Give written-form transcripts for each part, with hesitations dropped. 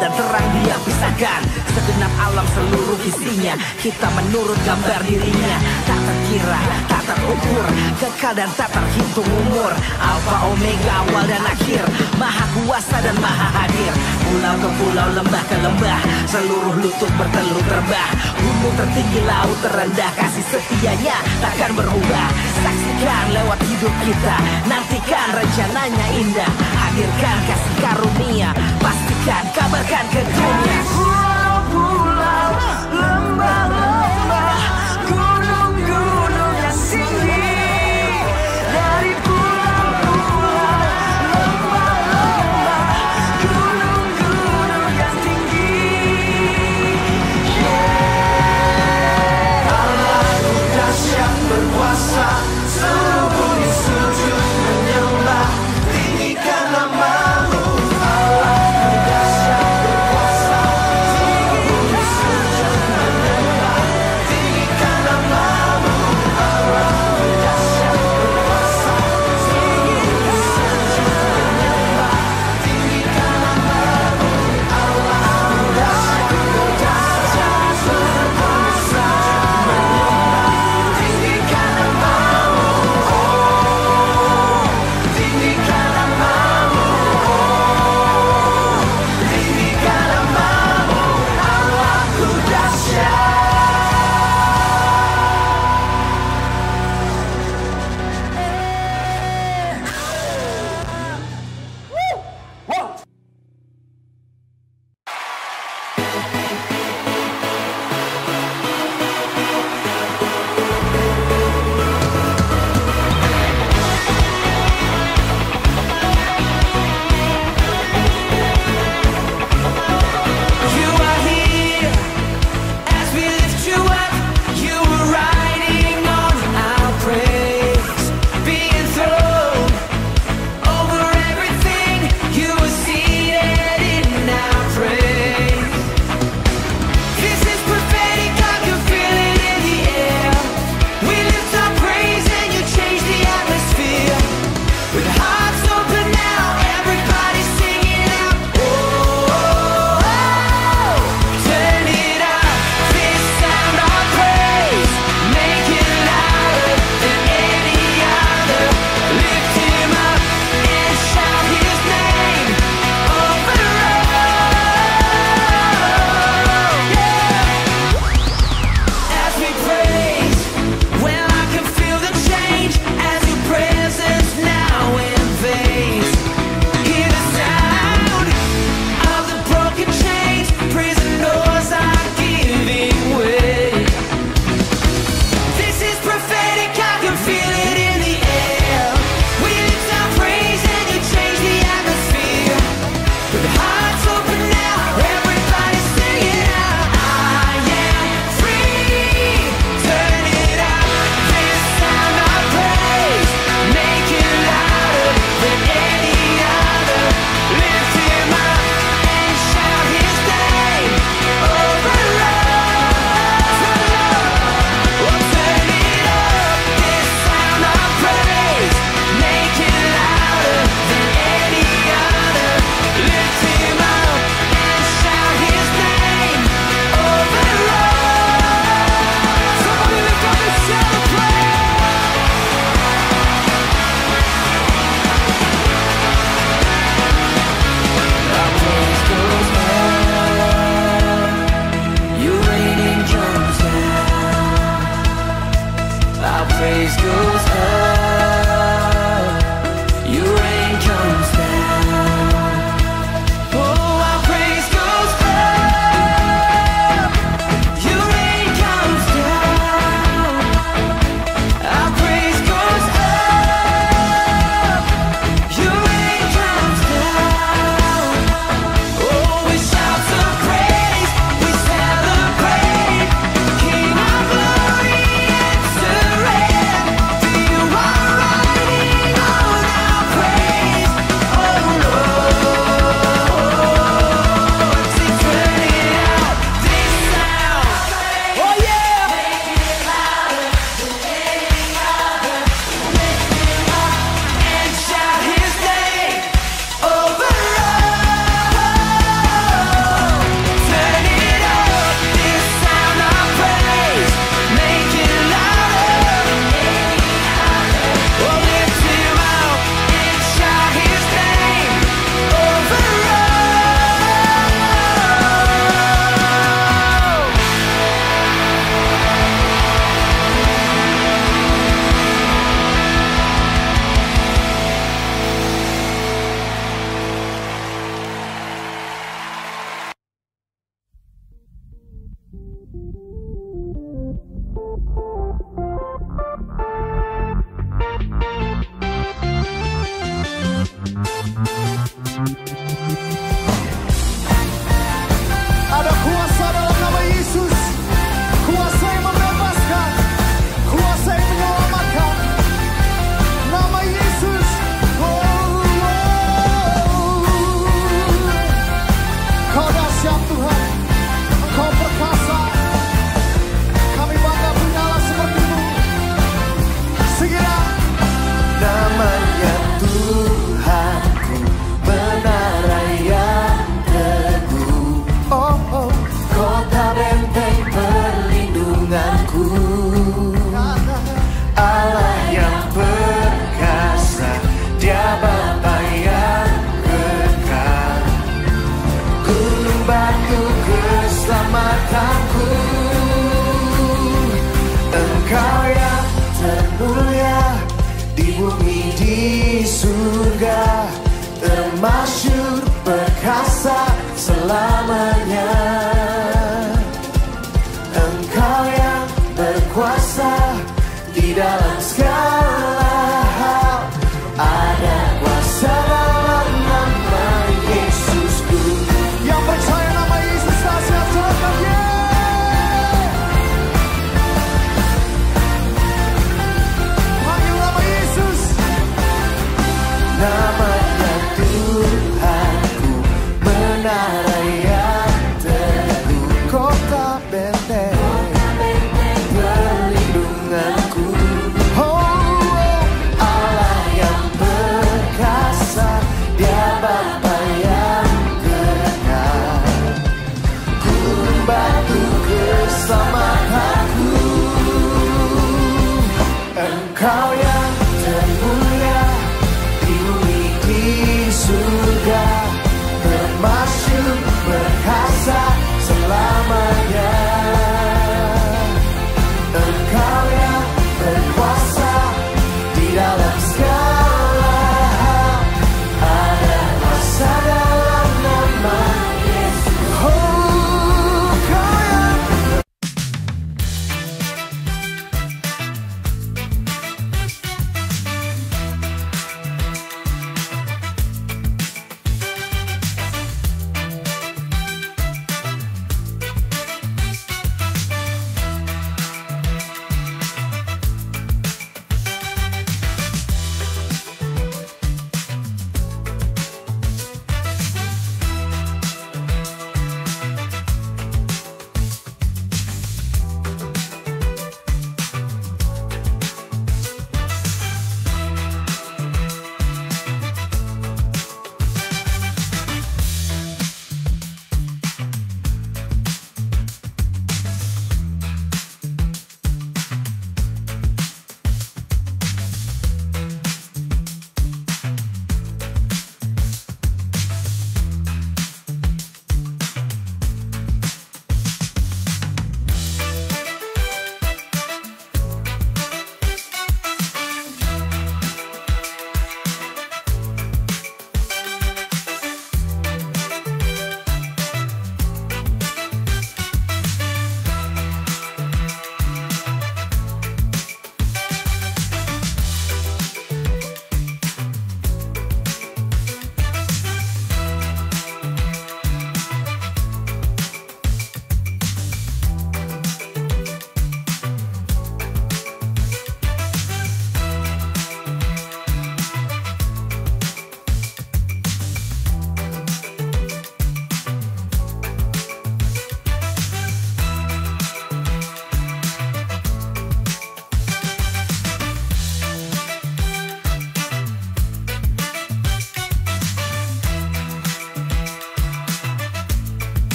dan terang dia pisahkan. Segenap alam seluruh isinya, kita menurut gambar dirinya. Tak terkira, tak terukur, kekal dan tak terhitung umur. Alfa Omega, awal dan akhir, maha kuasa dan maha hadir. Pulau ke pulau, lembah ke lembah, seluruh lutut bertelur terbah. Gunung tertinggi, laut terendah, kasih setianya takkan berubah. Saksikan lewat hidup kita, nantikan rencananya indah. Hadirkan kasih karunia, pastikan kabarkan ke dunia. Pulau-pulau, lembah-lembah, gunung-gunung yang tinggi. Dari pulau-pulau, lembah-lembah, gunung-gunung yang tinggi. Allahku dahsyat berkuasa, seluruh bumi sujud menyembah, tinggikan namamu. surga, termasyur perkasa selamanya. Engkau yang berkuasa di dalam segala hal, ada kuasa dalam nama Yesusku. Yang percaya nama Yesus dahsyat, silakan ya. Panggil nama Yesus. Namanya Tuhanku, menara yang teguh, kota benteng, perlindunganku. Oh, Allah yang perkasa, Dia Bapa yang kekal, gunung batu keselamatanku. Engkau yang termulia di bumi di surga, termasyur perkasa selamanya. Engkau yang berkuasa di dalam segala hal, ada kuasa dalam nama Yesus. Oh, Engkau yang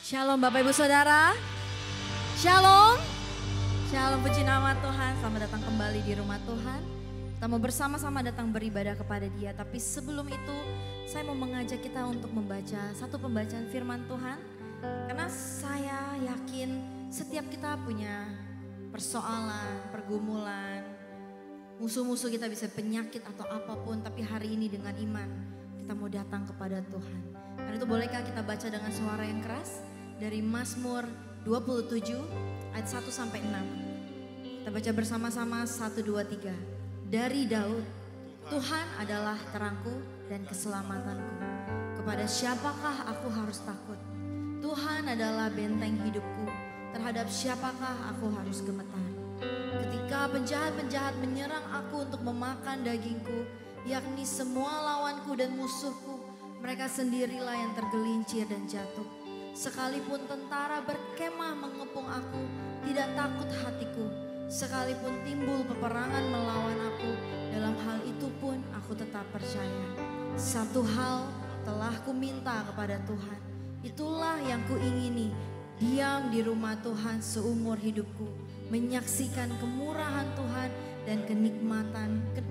Shalom Bapak Ibu Saudara. Shalom. Shalom, puji nama Tuhan. Selamat datang kembali di rumah Tuhan. Kita mau bersama-sama datang beribadah kepada Dia. Tapi sebelum itu saya mau mengajak kita untuk membaca satu pembacaan firman Tuhan. Karena saya yakin setiap kita punya persoalan, pergumulan, musuh-musuh kita bisa penyakit atau apapun. Tapi hari ini dengan iman kita mau datang kepada Tuhan. Dan itu bolehkah kita baca dengan suara yang keras? Dari Mazmur 27 ayat 1 sampai 6. Kita baca bersama-sama 1, 2, 3. Dari Daud, Tuhan adalah terangku dan keselamatanku. Kepada siapakah aku harus takut? Tuhan adalah benteng hidupku. Terhadap siapakah aku harus gemetar? Ketika penjahat-penjahat menyerang aku untuk memakan dagingku, yakni semua lawanku dan musuhku, mereka sendirilah yang tergelincir dan jatuh. Sekalipun tentara berkemah mengepung aku, tidak takut hatiku. Sekalipun timbul peperangan melawan aku, dalam hal itu pun aku tetap percaya. Satu hal telah kuminta kepada Tuhan, itulah yang kuingini, diam di rumah Tuhan seumur hidupku, menyaksikan kemurahan Tuhan dan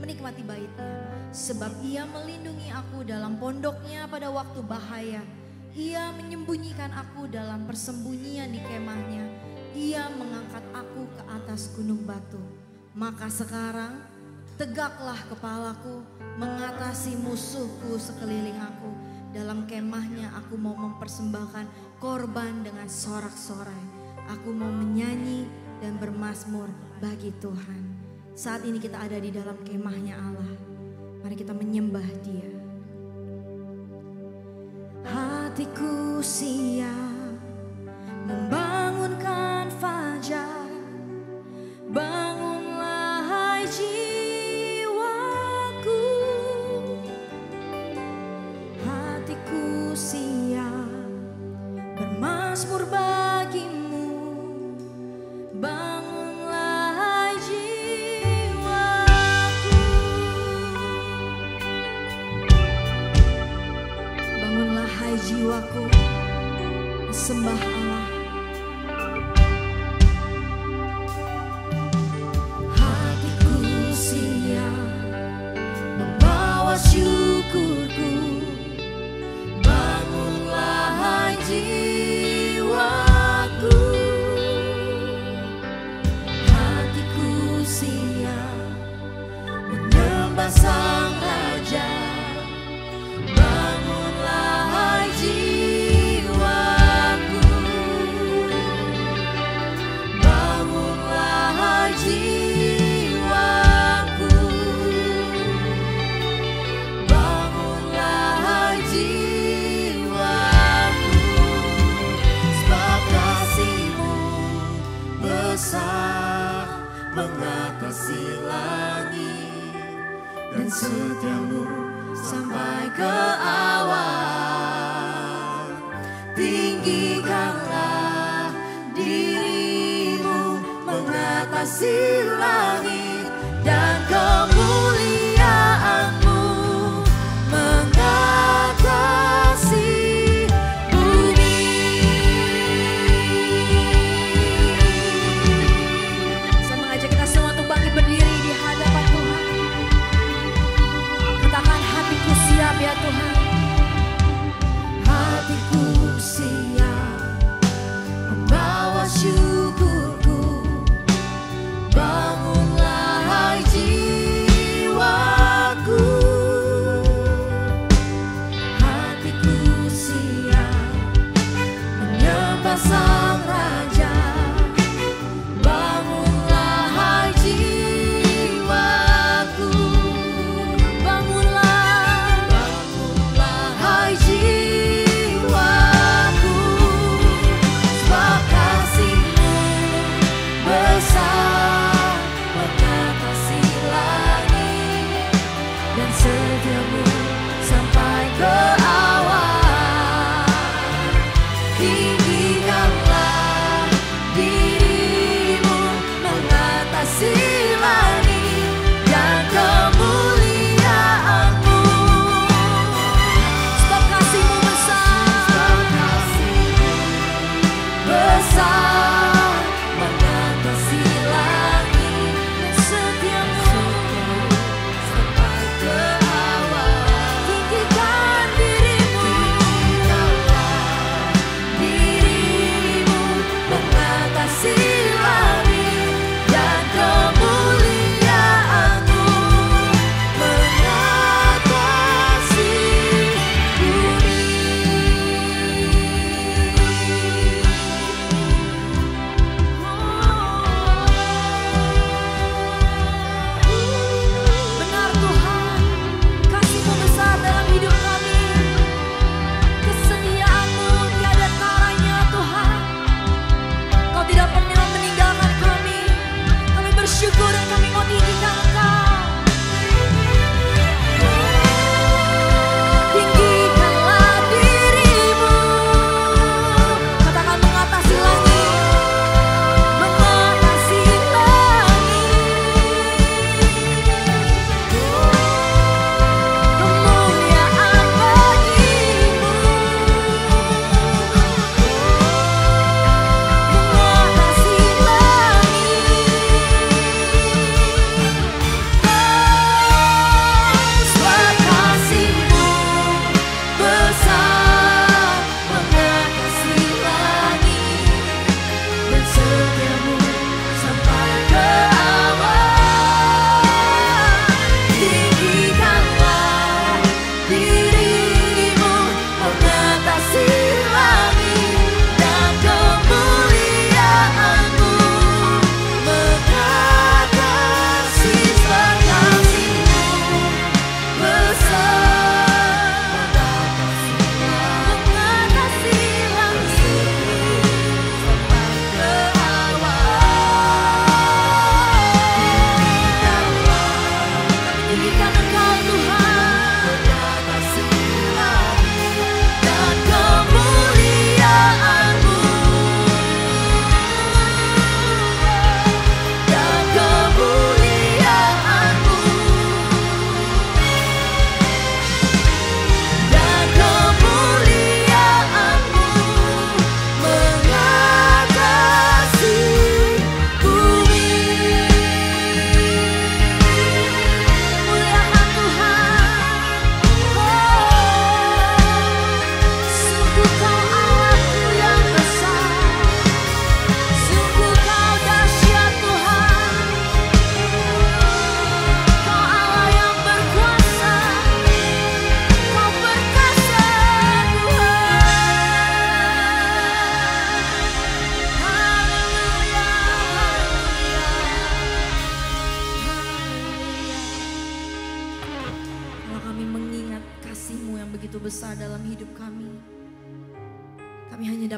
menikmati baitnya. Sebab ia melindungi aku dalam pondoknya pada waktu bahaya. Ia menyembunyikan aku dalam persembunyian di kemahnya. Ia mengangkat aku ke atas gunung batu. Maka sekarang tegaklah kepalaku mengatasi musuhku sekeliling aku. Dalam kemahnya aku mau mempersembahkan korban dengan sorak-sorai. Aku mau menyanyi dan bermazmur bagi Tuhan. Saat ini kita ada di dalam kemahnya Allah. Mari kita menyembah Dia. Hatiku siap membangunkan fajar. Bangunlah hai jiwaku. Hatiku siap bermazmur bagimu. Bangunlah hai jiwaku. Bangunlah hai jiwaku, sembah Allah. Hatiku siap membawa syukurku. Bangunlah hai jiwaku. Hatiku siap menyembah Sang Raja. Bangunlah hai jiwaku. Bangunlah hai jiwaku. Bangunlah hai jiwaku. Sebab kasih-Mu besar mengatasi langit, dan setia-Mu sampai ke awan. Tinggikanlah diri-Mu mengatasi langit, dan kemuliaan-Mu mengatasi bumi. Saya mengajak kita semua untuk bangkit berdiri di hadapan Tuhan. Katakan, hatiku siap ya Tuhan. Hatiku siap membawa syukurku. Bangunlah hai jiwaku. Hatiku siap menyembah Sang Raja. Bangunlah hai jiwaku. Bangunlah, bangunlah hai jiwaku. Sebab kasih-Mu besar mengatasi langit, dan setia-Mu sampai ke awan. Tinggikanlah diri-Mu mengatasi langit, dan kemuliaan-Mu. Sebab kasih-Mu besar, besar mengatasi langit, dan setia-Mu sampai ke awan. Tinggikan diri-Mu, tinggikanlah diri-Mu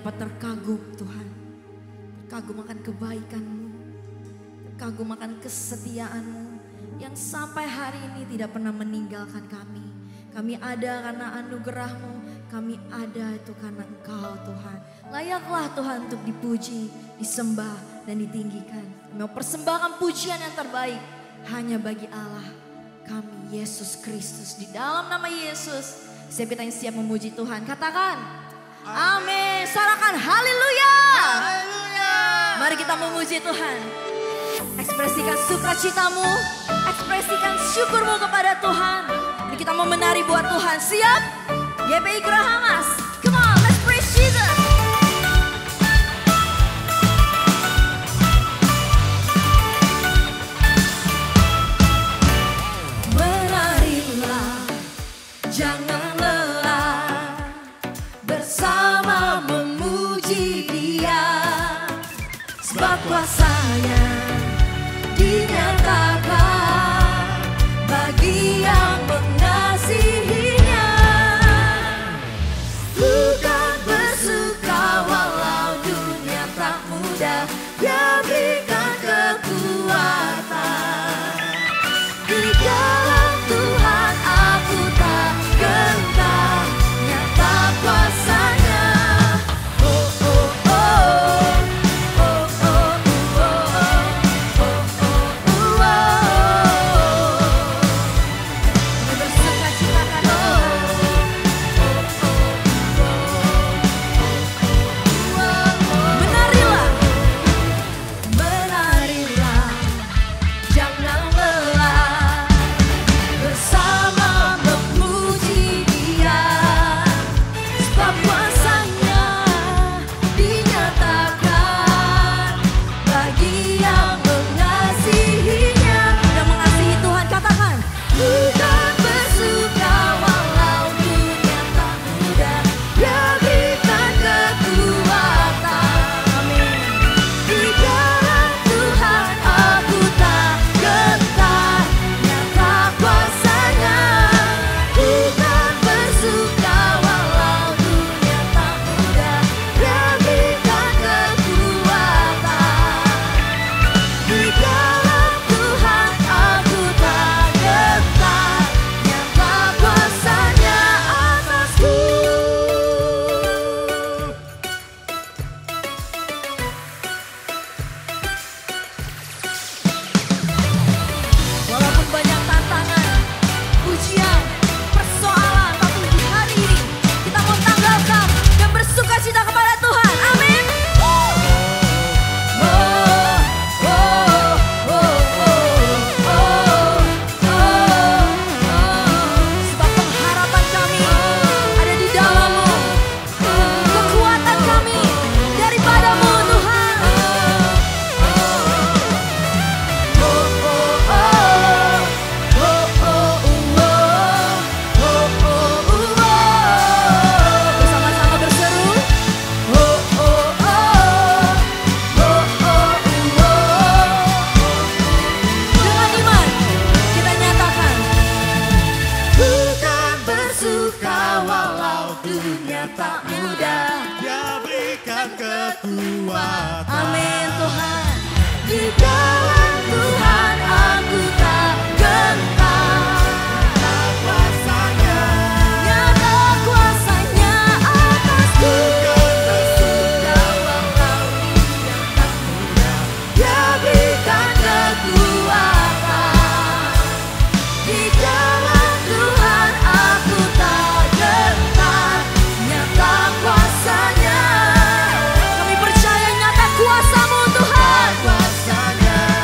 dapat terkagum Tuhan. Terkagum akan kebaikan-Mu, terkagum akan kesetiaan-Mu yang sampai hari ini tidak pernah meninggalkan kami. Kami ada karena anugerah-Mu, kami ada itu karena Engkau Tuhan. Layaklah Tuhan untuk dipuji, disembah dan ditinggikan. Kami mau persembahkan pujian yang terbaik hanya bagi Allah kami, Yesus Kristus. Di dalam nama Yesus, setiap kita yang siap memuji Tuhan, katakan amin. Sorakan haleluya. Mari kita memuji Tuhan. Ekspresikan sukacitamu, ekspresikan syukurmu kepada Tuhan. Jadi kita mau menari buat Tuhan. Siap? GPI Gerahamas. Come on, let's praise Jesus. Menarilah, jangan lelah, bersama memuji Dia, sebab kuasa-Nya dinyatakan bagi yang mengasihinya. Bukan bersuka walau dunia tak mudah, Dia berikan kekuatan. Di dalam Tuhan aku tak gentar, nyata kuasa-Nya. Oh oh oh, oh oh oh, oh oh oh, kami bersuka-cita karena menarilah, menarilah, jangan lelah, bersama memuji Dia, sebab kuasa-Nya dinyatakan bagi yang mengasihinya. Yang mengasihi Tuhan katakan, bukan bersuka walau dunia tak mudah, Dia berikan kekuatan. Amin. Di dalam Tuhan aku tak gentar, nyata kuasa-Nya. Bukan bersuka walau dunia tak mudah, Dia berikan kekuatan. Di dalam Tuhan aku tak gentar, nyata kuasa-Nya atasku. Walaupun banyak tantangan, ujian, persoalan, tapi di hari ini kita mau tanggalkan dan bersukacita kepada Tuhan. Amin. Oh, oh, oh, oh, oh, oh. Sebab pengharapan kami ada di dalam-Mu, kekuatan kami daripada-Mu Tuhan. Bersama-sama berseru. Dengan iman kita nyatakan, bukan bersuka walau dunia tak mudah, Dia berikan kekuatan. amin Tuhan. Di dalam Tuhan aku tak gentar, Kuasa-Nya nyata kuasa-Nya atasku. Bersuka walau dunia tak mudah, Dia berikan kekuatan. Di dalam Tuhan aku tak gentar, nyata kuasa-Nya. Kami percaya nyata kuasa-Mu Tuhan. kuasa-Nya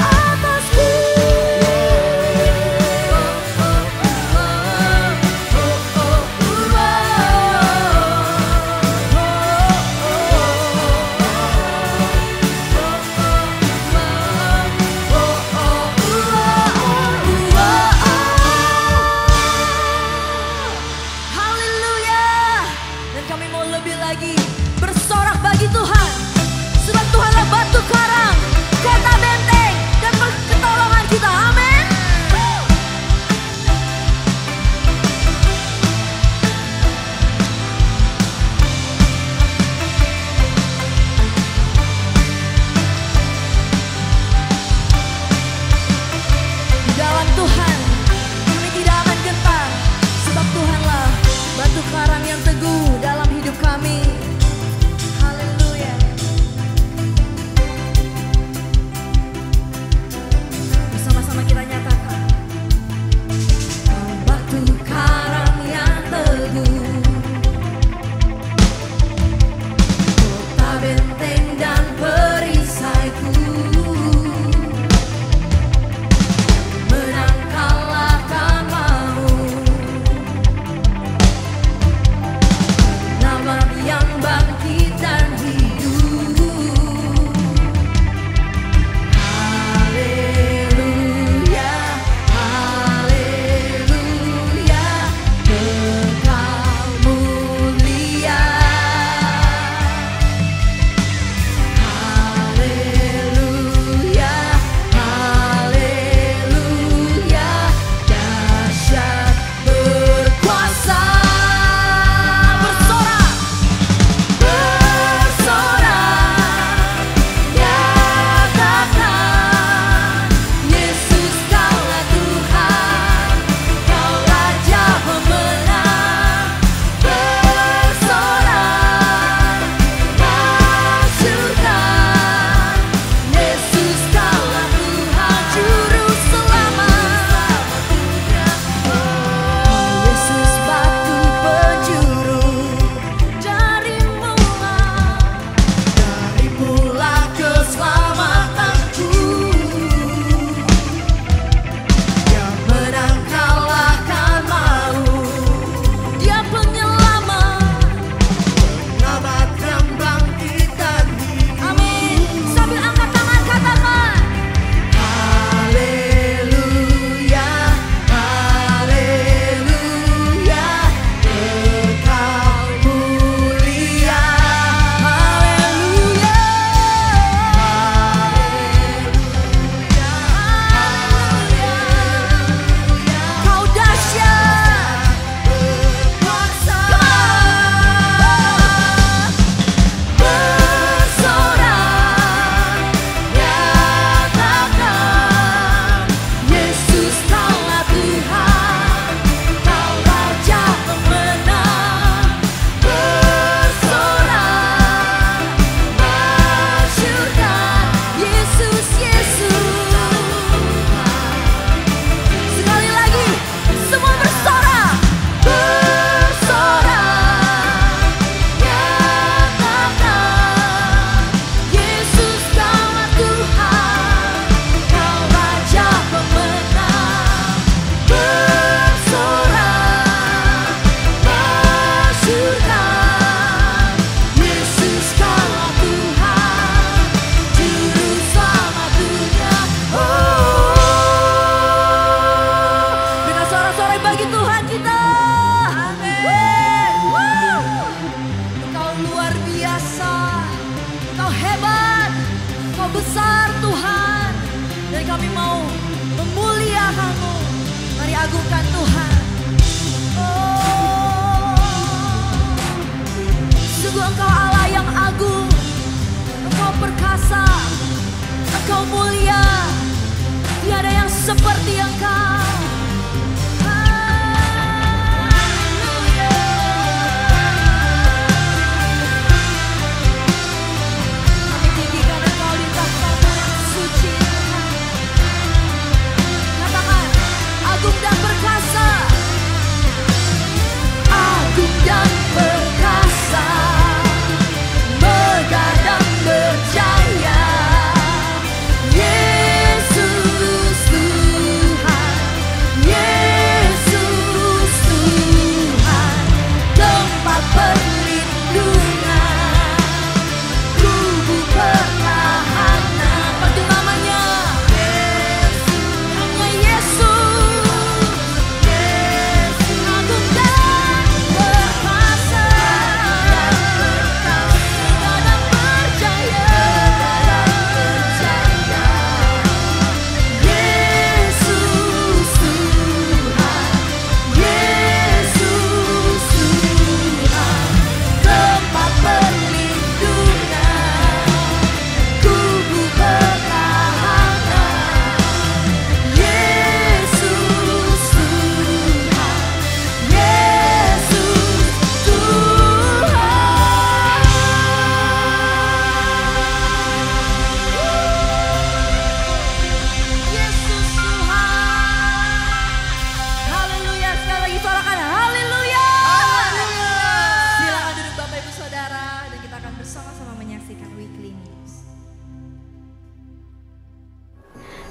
Engkau hebat, Engkau besar Tuhan. Dan kami mau memuliakan-Mu. Mari agungkan Tuhan. Oh, sungguh Engkau Allah yang agung. Engkau perkasa, Engkau mulia. Tiada yang seperti Engkau. Agung dan perkasa, agung dan perkasa, megah dan berjaya, Yesus Tuhan, Yesus Tuhan, tempat perlindungan, tubuh pertahanan, panggil namanya, hanya Yesus.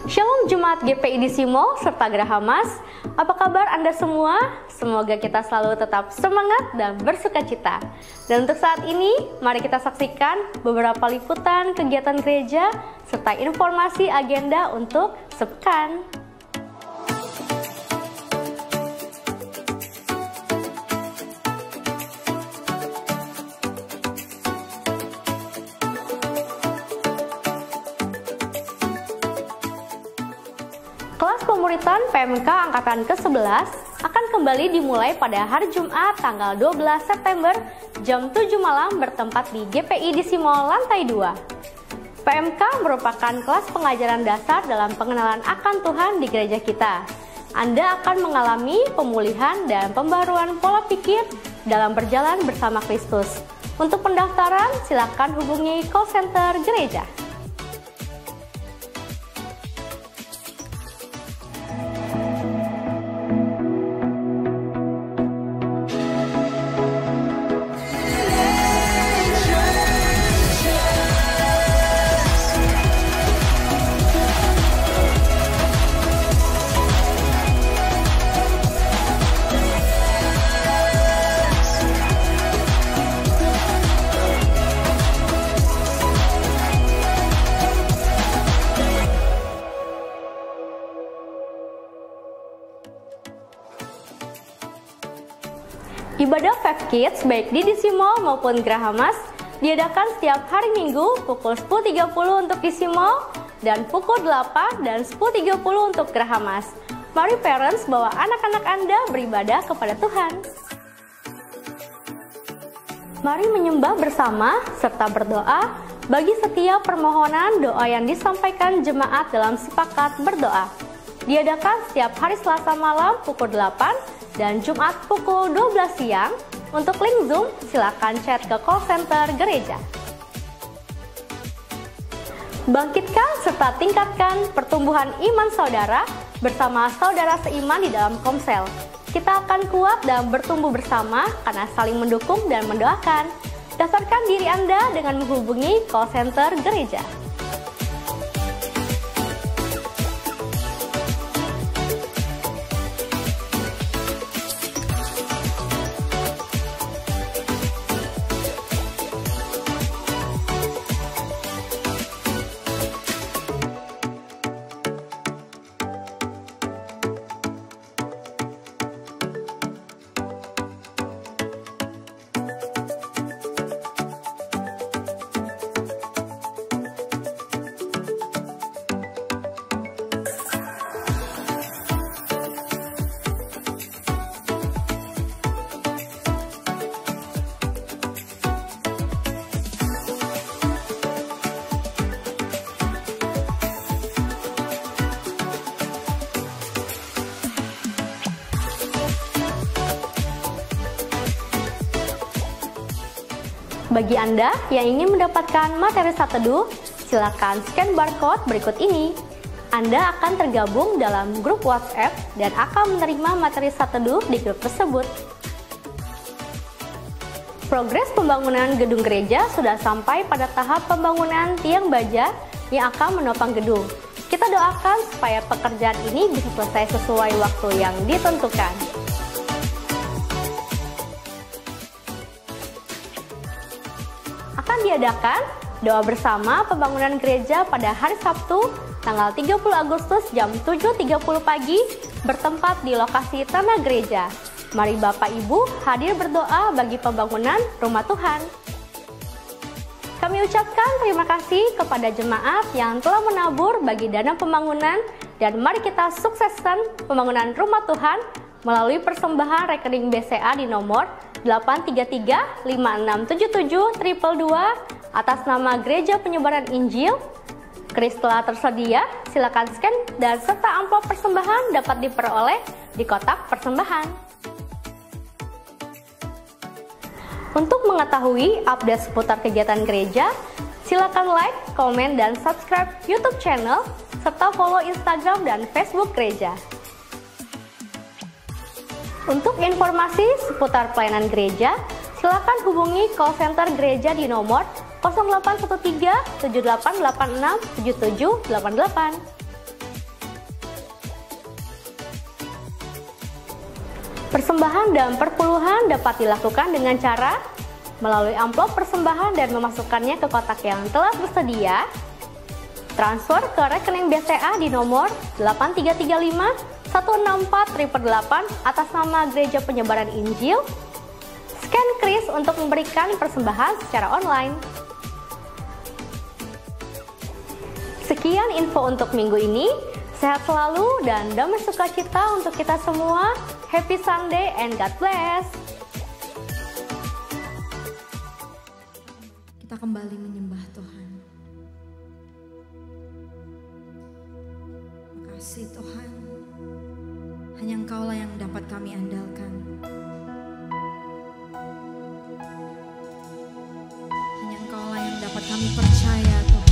Shalom Jemaat GPI di Simo serta Geraha Mas. Apa kabar Anda semua? Semoga kita selalu tetap semangat dan bersukacita. Dan untuk saat ini, mari kita saksikan beberapa liputan kegiatan gereja serta informasi agenda untuk sepekan. Kelas pemuritan PMK Angkatan ke-11 akan kembali dimulai pada hari Jumat tanggal 12 September jam 7 malam bertempat di GPI di Simo lantai 2. PMK merupakan kelas pengajaran dasar dalam pengenalan akan Tuhan di gereja kita. Anda akan mengalami pemulihan dan pembaruan pola pikir dalam berjalan bersama Kristus. Untuk pendaftaran, silakan hubungi call center gereja. Ibadah Five Kids baik di Simo maupun Geraha Mas diadakan setiap hari Minggu pukul 10.30 untuk di Simo dan pukul 8 dan 10.30 untuk Geraha Mas. Mari parents bawa anak-anak Anda beribadah kepada Tuhan. Mari menyembah bersama serta berdoa bagi setiap permohonan doa yang disampaikan jemaat dalam sepakat berdoa. Diadakan setiap hari Selasa malam pukul 8 dan Jumat pukul 12 siang. Untuk link Zoom, silakan chat ke call center gereja. Bangkitkan serta tingkatkan pertumbuhan iman saudara bersama saudara seiman di dalam Komsel. Kita akan kuat dan bertumbuh bersama karena saling mendukung dan mendoakan. Daftarkan diri Anda dengan menghubungi call center gereja. Bagi Anda yang ingin mendapatkan materi Saat Teduh, silakan scan barcode berikut ini. Anda akan tergabung dalam grup WhatsApp dan akan menerima materi Saat Teduh di grup tersebut. Progres pembangunan gedung gereja sudah sampai pada tahap pembangunan tiang baja yang akan menopang gedung. Kita doakan supaya pekerjaan ini bisa selesai sesuai waktu yang ditentukan. Akan diadakan doa bersama pembangunan gereja pada hari Sabtu, tanggal 30 Agustus jam 7.30 pagi, bertempat di lokasi tanah gereja. Mari Bapak Ibu hadir berdoa bagi pembangunan rumah Tuhan. Kami ucapkan terima kasih kepada jemaat yang telah menabur bagi dana pembangunan, dan mari kita sukseskan pembangunan rumah Tuhan melalui persembahan rekening BCA di nomor 833567722 atas nama Gereja Penyebaran Injil. Kris telah tersedia, silakan scan dan serta amplop persembahan dapat diperoleh di kotak persembahan. Untuk mengetahui update seputar kegiatan gereja, silakan like, komen, dan subscribe YouTube channel serta follow Instagram dan Facebook gereja. Untuk informasi seputar pelayanan gereja, silakan hubungi call center gereja di nomor 0813 7886 7788. Persembahan dan perpuluhan dapat dilakukan dengan cara melalui amplop persembahan dan memasukkannya ke kotak yang telah tersedia, transfer ke rekening BCA di nomor 8335164888 atas nama Gereja Penyebaran Injil, scan kris untuk memberikan persembahan secara online. Sekian info untuk minggu ini. Sehat selalu dan damai sukacita untuk kita semua. Happy Sunday and God bless. Kita kembali menyembah Tuhan. Makasih Tuhan. Hanya Engkaulah yang dapat kami andalkan. Hanya Engkaulah yang dapat kami percaya Tuhan.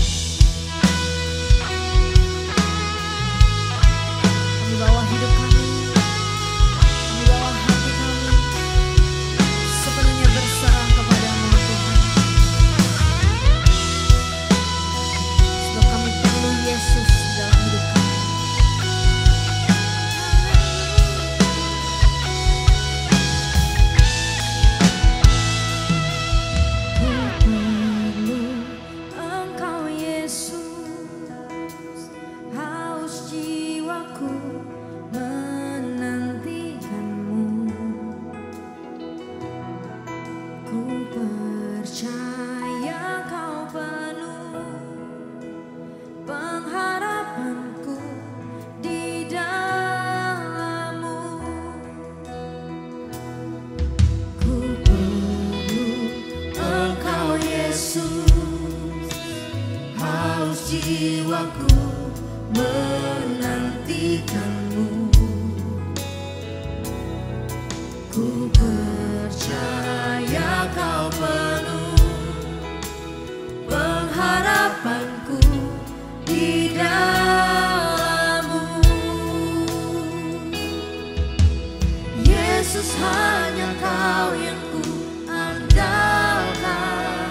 Kami bawa hidup kami, kami bawa hati kami, sepenuhnya berserah kepada-Mu Tuhan. Sebab kami perlu Yesus dalam hidup kami. Jiwaku menantikan-Mu, ku percaya Kau penuh pengharapanku di dalam-Mu. Yesus, hanya Kau yang ku andalkan,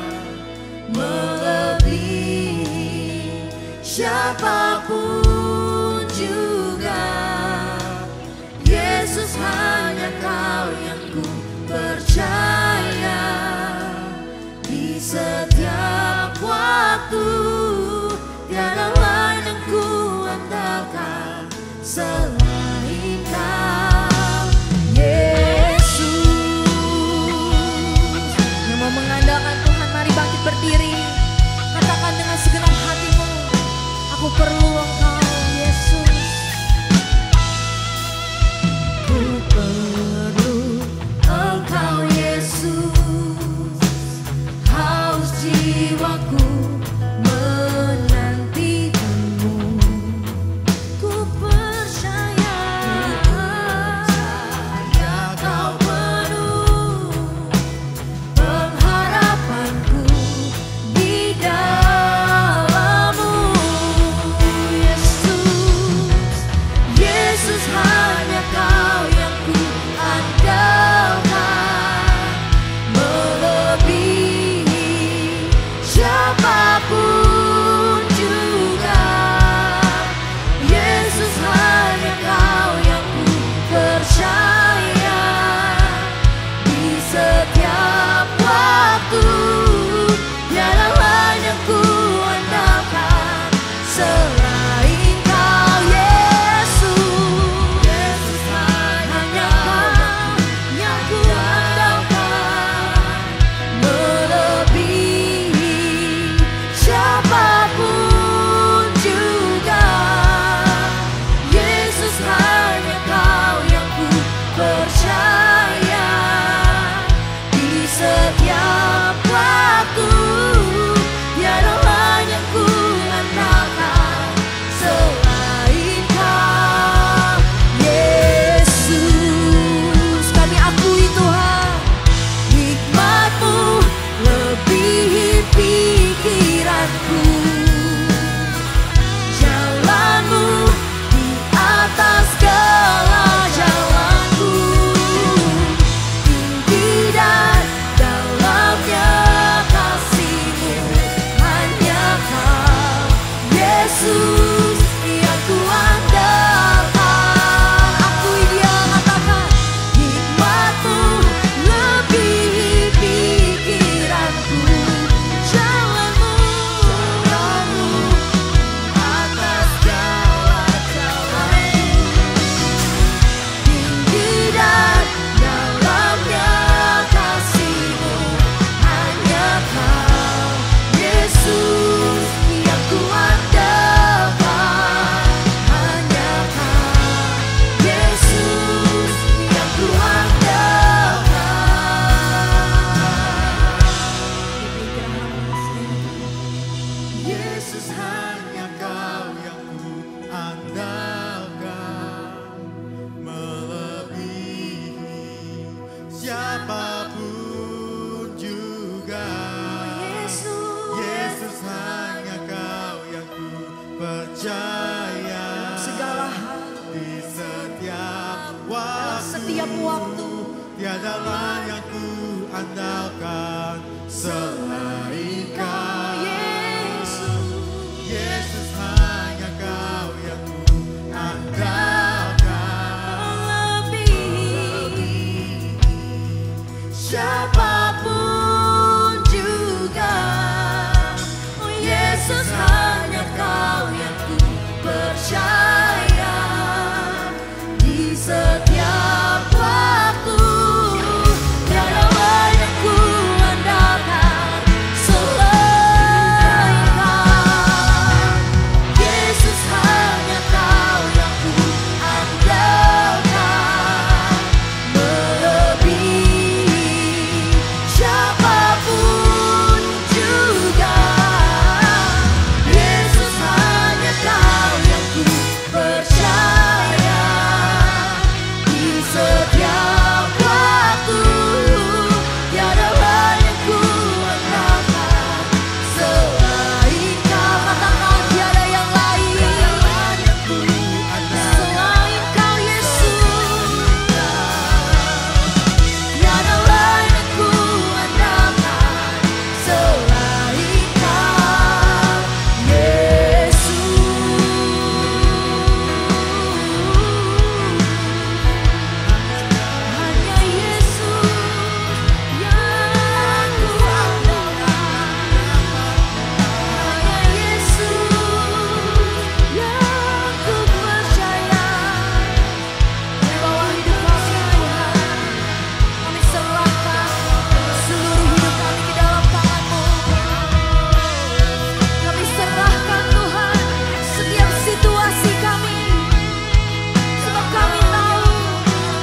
melebihi siapapun juga. Yesus, hanya Kau yang ku percaya di setiap waktu. Tiada lain yang ku andalkan selain Kau, Yesus. Yang mau mengandalkan Tuhan, mari bangkit berdiri. Katakan dengan segenap hatimu, aku perlu Engkau, Yesus. Ku perlu Engkau, Yesus. Jalanmu di atas segala jalanku, tinggi dan dalamnya kasih-Mu, hanya Kau Yesus yang ku andalkan. Akui dia, katakan hikmat-Mu lebih pikiranku. Jalanmu atas segala jalanku, tinggi dan dalamnya kasih-Mu, hanya Kau Yesus yang ku andalkan, hanya Kau Yesus yang ku andalkan. Yesus hanya Kau yang ku andalkan, melebihi siapapun juga. Yesus hanya Kau yang ku percaya, Segala hal, di setiap dalam setiap waktu, tiada lain yang ku andalkan selain Kau. Yesus hanya Kau yang ku andalkan, melebihi siapapun juga. Oh Yesus, hanya Kau yang ku percaya, di setiap waktu tiada lain yang ku andalkan selain Kau. Yesus, hanya Kau yang ku andalkan, melebihi siapapun juga. Yesus, hanya Kau yang ku percaya, di setiap waktu tiada lain yang ku andalkan selain Kau. Katakan tiada yang lain selain Kau Yesus. Tiada lain yang ku andalkan selain Kau Yesus. Hanya Yesus yang ku andalkan, hanya Yesus yang ku percaya. Di bawah hidup kami Tuhan, kami serahkan seluruh hidup kami ke dalam tangan-Mu. Kami serahkan Tuhan setiap situasi kami, sebab kami tahu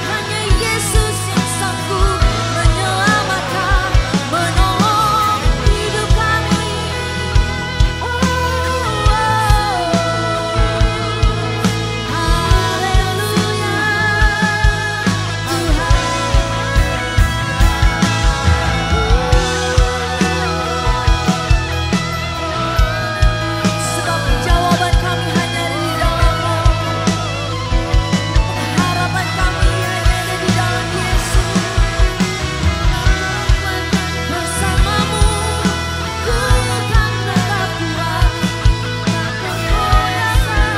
hanya Yesus yang sanggup menyelamatkan, menolong hidup kami. Haleluya Tuhan. Sebab jawaban kami hanya ada di dalam-Mu, harapan kami hanya ada di dalam Yesus. Bersama-Mu ku kan tetap kuat, takkan goyahkan.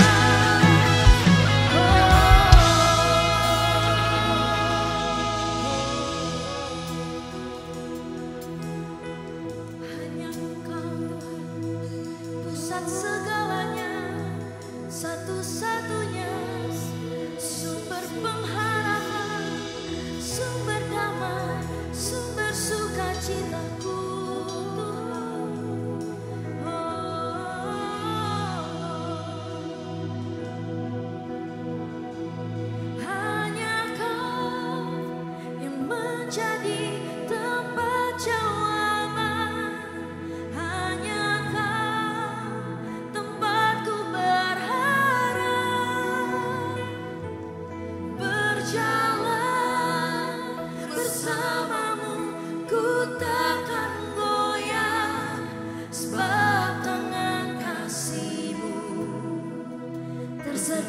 Hanya Engkau pusat segalanya, satu-satunya sumber pengharapan, sumber damai, sumber sukacitaku, Tuhan. Hanya Kau yang menjadi tempat jawaban, hanya Kau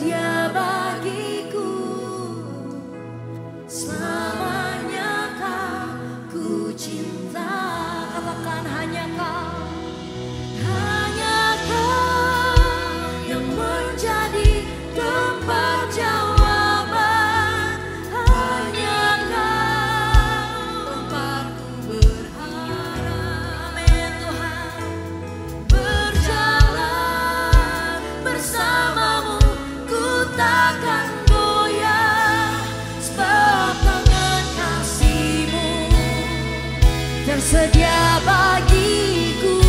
tersedia bagiku. Selamanya kau ku cinta. Katakan hanya kau yang menjadi tempat jawaban. Hanya kau tempatku berharap. Amin Tuhan. Berjalan bersamamu ku takkan goyah, sebab tangan kasih-Mu tersedia bagiku.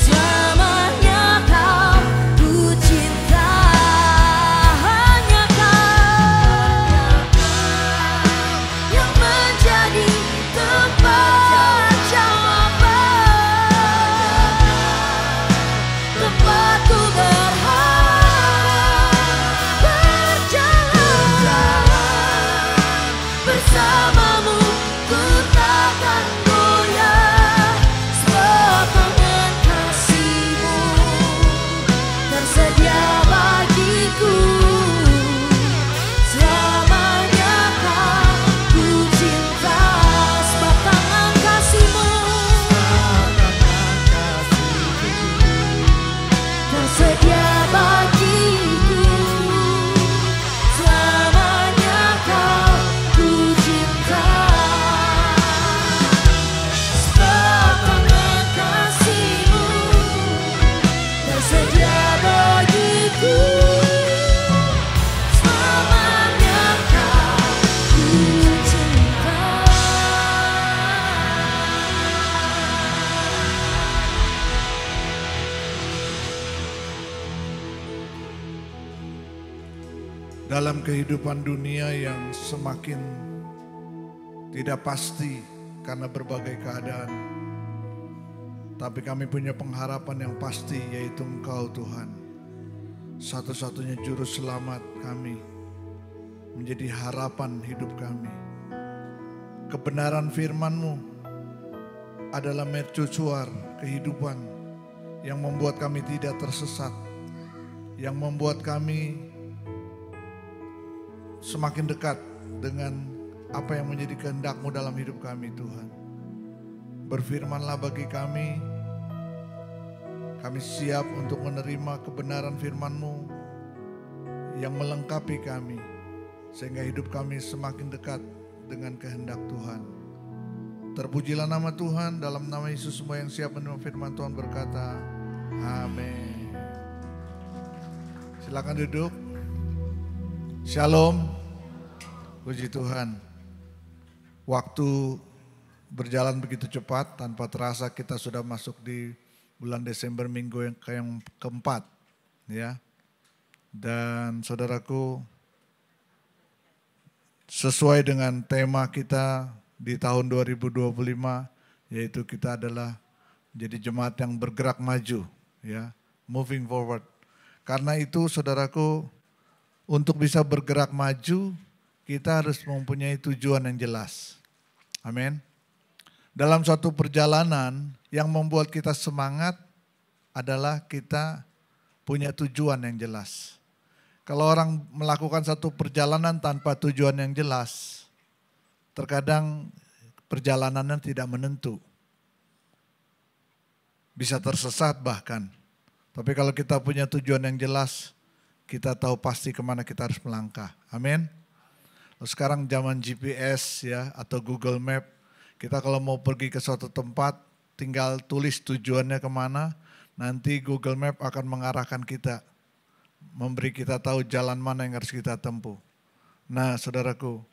Selamanya kau ku cinta. Hanya kau yang menjadi tempat jawaban, tempatku berharap. Berjalan bersamamu ku takkan goyah, sebab tangan kasih-Mu tersedia bagiku. Selamanya kau ku cinta, sebab tangan kasih-Mu tersedia bagiku. Selamanya kau ku cinta, sebab tangan kasih-Mu tersedia bagiku. Selamanya kau ku cinta. Dalam kehidupan dunia yang semakin tidak pasti karena berbagai keadaan, tapi kami punya pengharapan yang pasti, yaitu Engkau Tuhan, satu-satunya juru selamat kami, menjadi harapan hidup kami. Kebenaran firman-Mu adalah mercusuar kehidupan yang membuat kami tidak tersesat, yang membuat kami semakin dekat dengan apa yang menjadi kehendak-Mu dalam hidup kami Tuhan. Berfirmanlah bagi kami siap untuk menerima kebenaran firman-Mu yang melengkapi kami, sehingga hidup kami semakin dekat dengan kehendak Tuhan. Terpujilah nama Tuhan. Dalam nama Yesus semua yang siap menerima firman Tuhan berkata, amin. Silakan duduk. Shalom. Puji Tuhan. Waktu berjalan begitu cepat, tanpa terasa kita sudah masuk di bulan Desember, minggu yang keempat, ya. Dan saudaraku, sesuai dengan tema kita di tahun 2025, yaitu kita adalah jadi jemaat yang bergerak maju, ya, moving forward. Karena itu saudaraku, untuk bisa bergerak maju, kita harus mempunyai tujuan yang jelas. Amin. Dalam suatu perjalanan yang membuat kita semangat adalah kita punya tujuan yang jelas. Kalau orang melakukan satu perjalanan tanpa tujuan yang jelas, terkadang perjalanannya tidak menentu. Bisa tersesat bahkan. Tapi kalau kita punya tujuan yang jelas, kita tahu pasti kemana kita harus melangkah. Amin. Sekarang zaman GPS ya atau Google Map, kita kalau mau pergi ke suatu tempat, tinggal tulis tujuannya kemana, nanti Google Map akan mengarahkan kita, memberi kita tahu jalan mana yang harus kita tempuh. Nah saudaraku,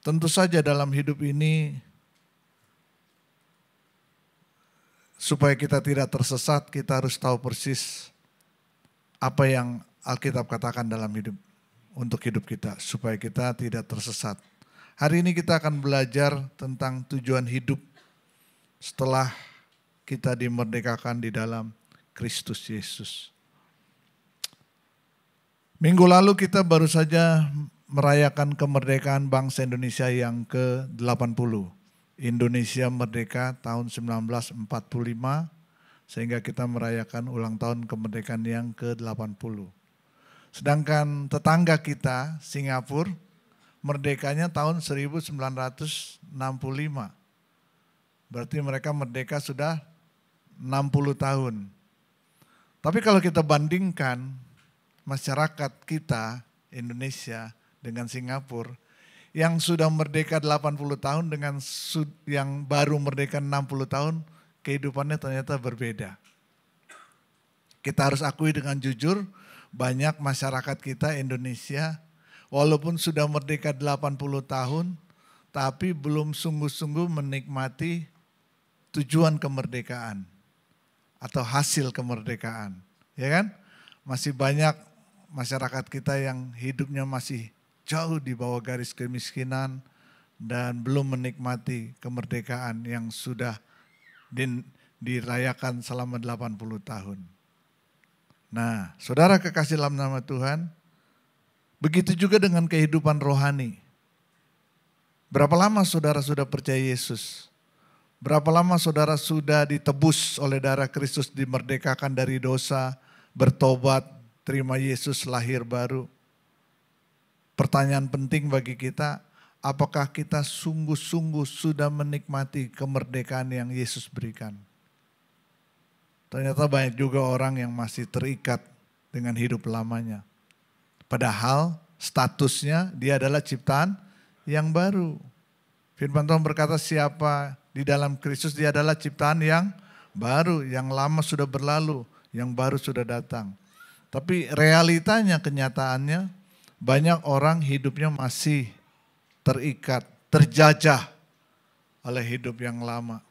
tentu saja dalam hidup ini, supaya kita tidak tersesat, kita harus tahu persis apa yang Alkitab katakan dalam hidup, untuk hidup kita, supaya kita tidak tersesat. Hari ini kita akan belajar tentang tujuan hidup setelah kita dimerdekakan di dalam Kristus Yesus. Minggu lalu kita baru saja merayakan kemerdekaan bangsa Indonesia yang ke-80. Indonesia merdeka tahun 1945, sehingga kita merayakan ulang tahun kemerdekaan yang ke-80. Sedangkan tetangga kita, Singapura, merdekanya tahun 1965. Berarti mereka merdeka sudah 60 tahun. Tapi kalau kita bandingkan masyarakat kita, Indonesia dengan Singapura, yang sudah merdeka 80 tahun dengan yang baru merdeka 60 tahun, kehidupannya ternyata berbeda. Kita harus akui dengan jujur, banyak masyarakat kita Indonesia, walaupun sudah merdeka 80 tahun, tapi belum sungguh-sungguh menikmati tujuan kemerdekaan atau hasil kemerdekaan. Ya kan? Masih banyak masyarakat kita yang hidupnya masih jauh di bawah garis kemiskinan dan belum menikmati kemerdekaan yang sudah dirayakan selama 80 tahun. Nah, saudara kekasih dalam nama Tuhan, begitu juga dengan kehidupan rohani. Berapa lama saudara sudah percaya Yesus? Berapa lama saudara sudah ditebus oleh darah Kristus, dimerdekakan dari dosa, bertobat, terima Yesus, lahir baru? Pertanyaan penting bagi kita, apakah kita sungguh-sungguh sudah menikmati kemerdekaan yang Yesus berikan? Ternyata banyak juga orang yang masih terikat dengan hidup lamanya. Padahal statusnya dia adalah ciptaan yang baru. Firman Tuhan berkata, siapa di dalam Kristus dia adalah ciptaan yang baru. Yang lama sudah berlalu, yang baru sudah datang. Tapi realitanya, kenyataannya, banyak orang hidupnya masih terikat, terjajah oleh hidup yang lama.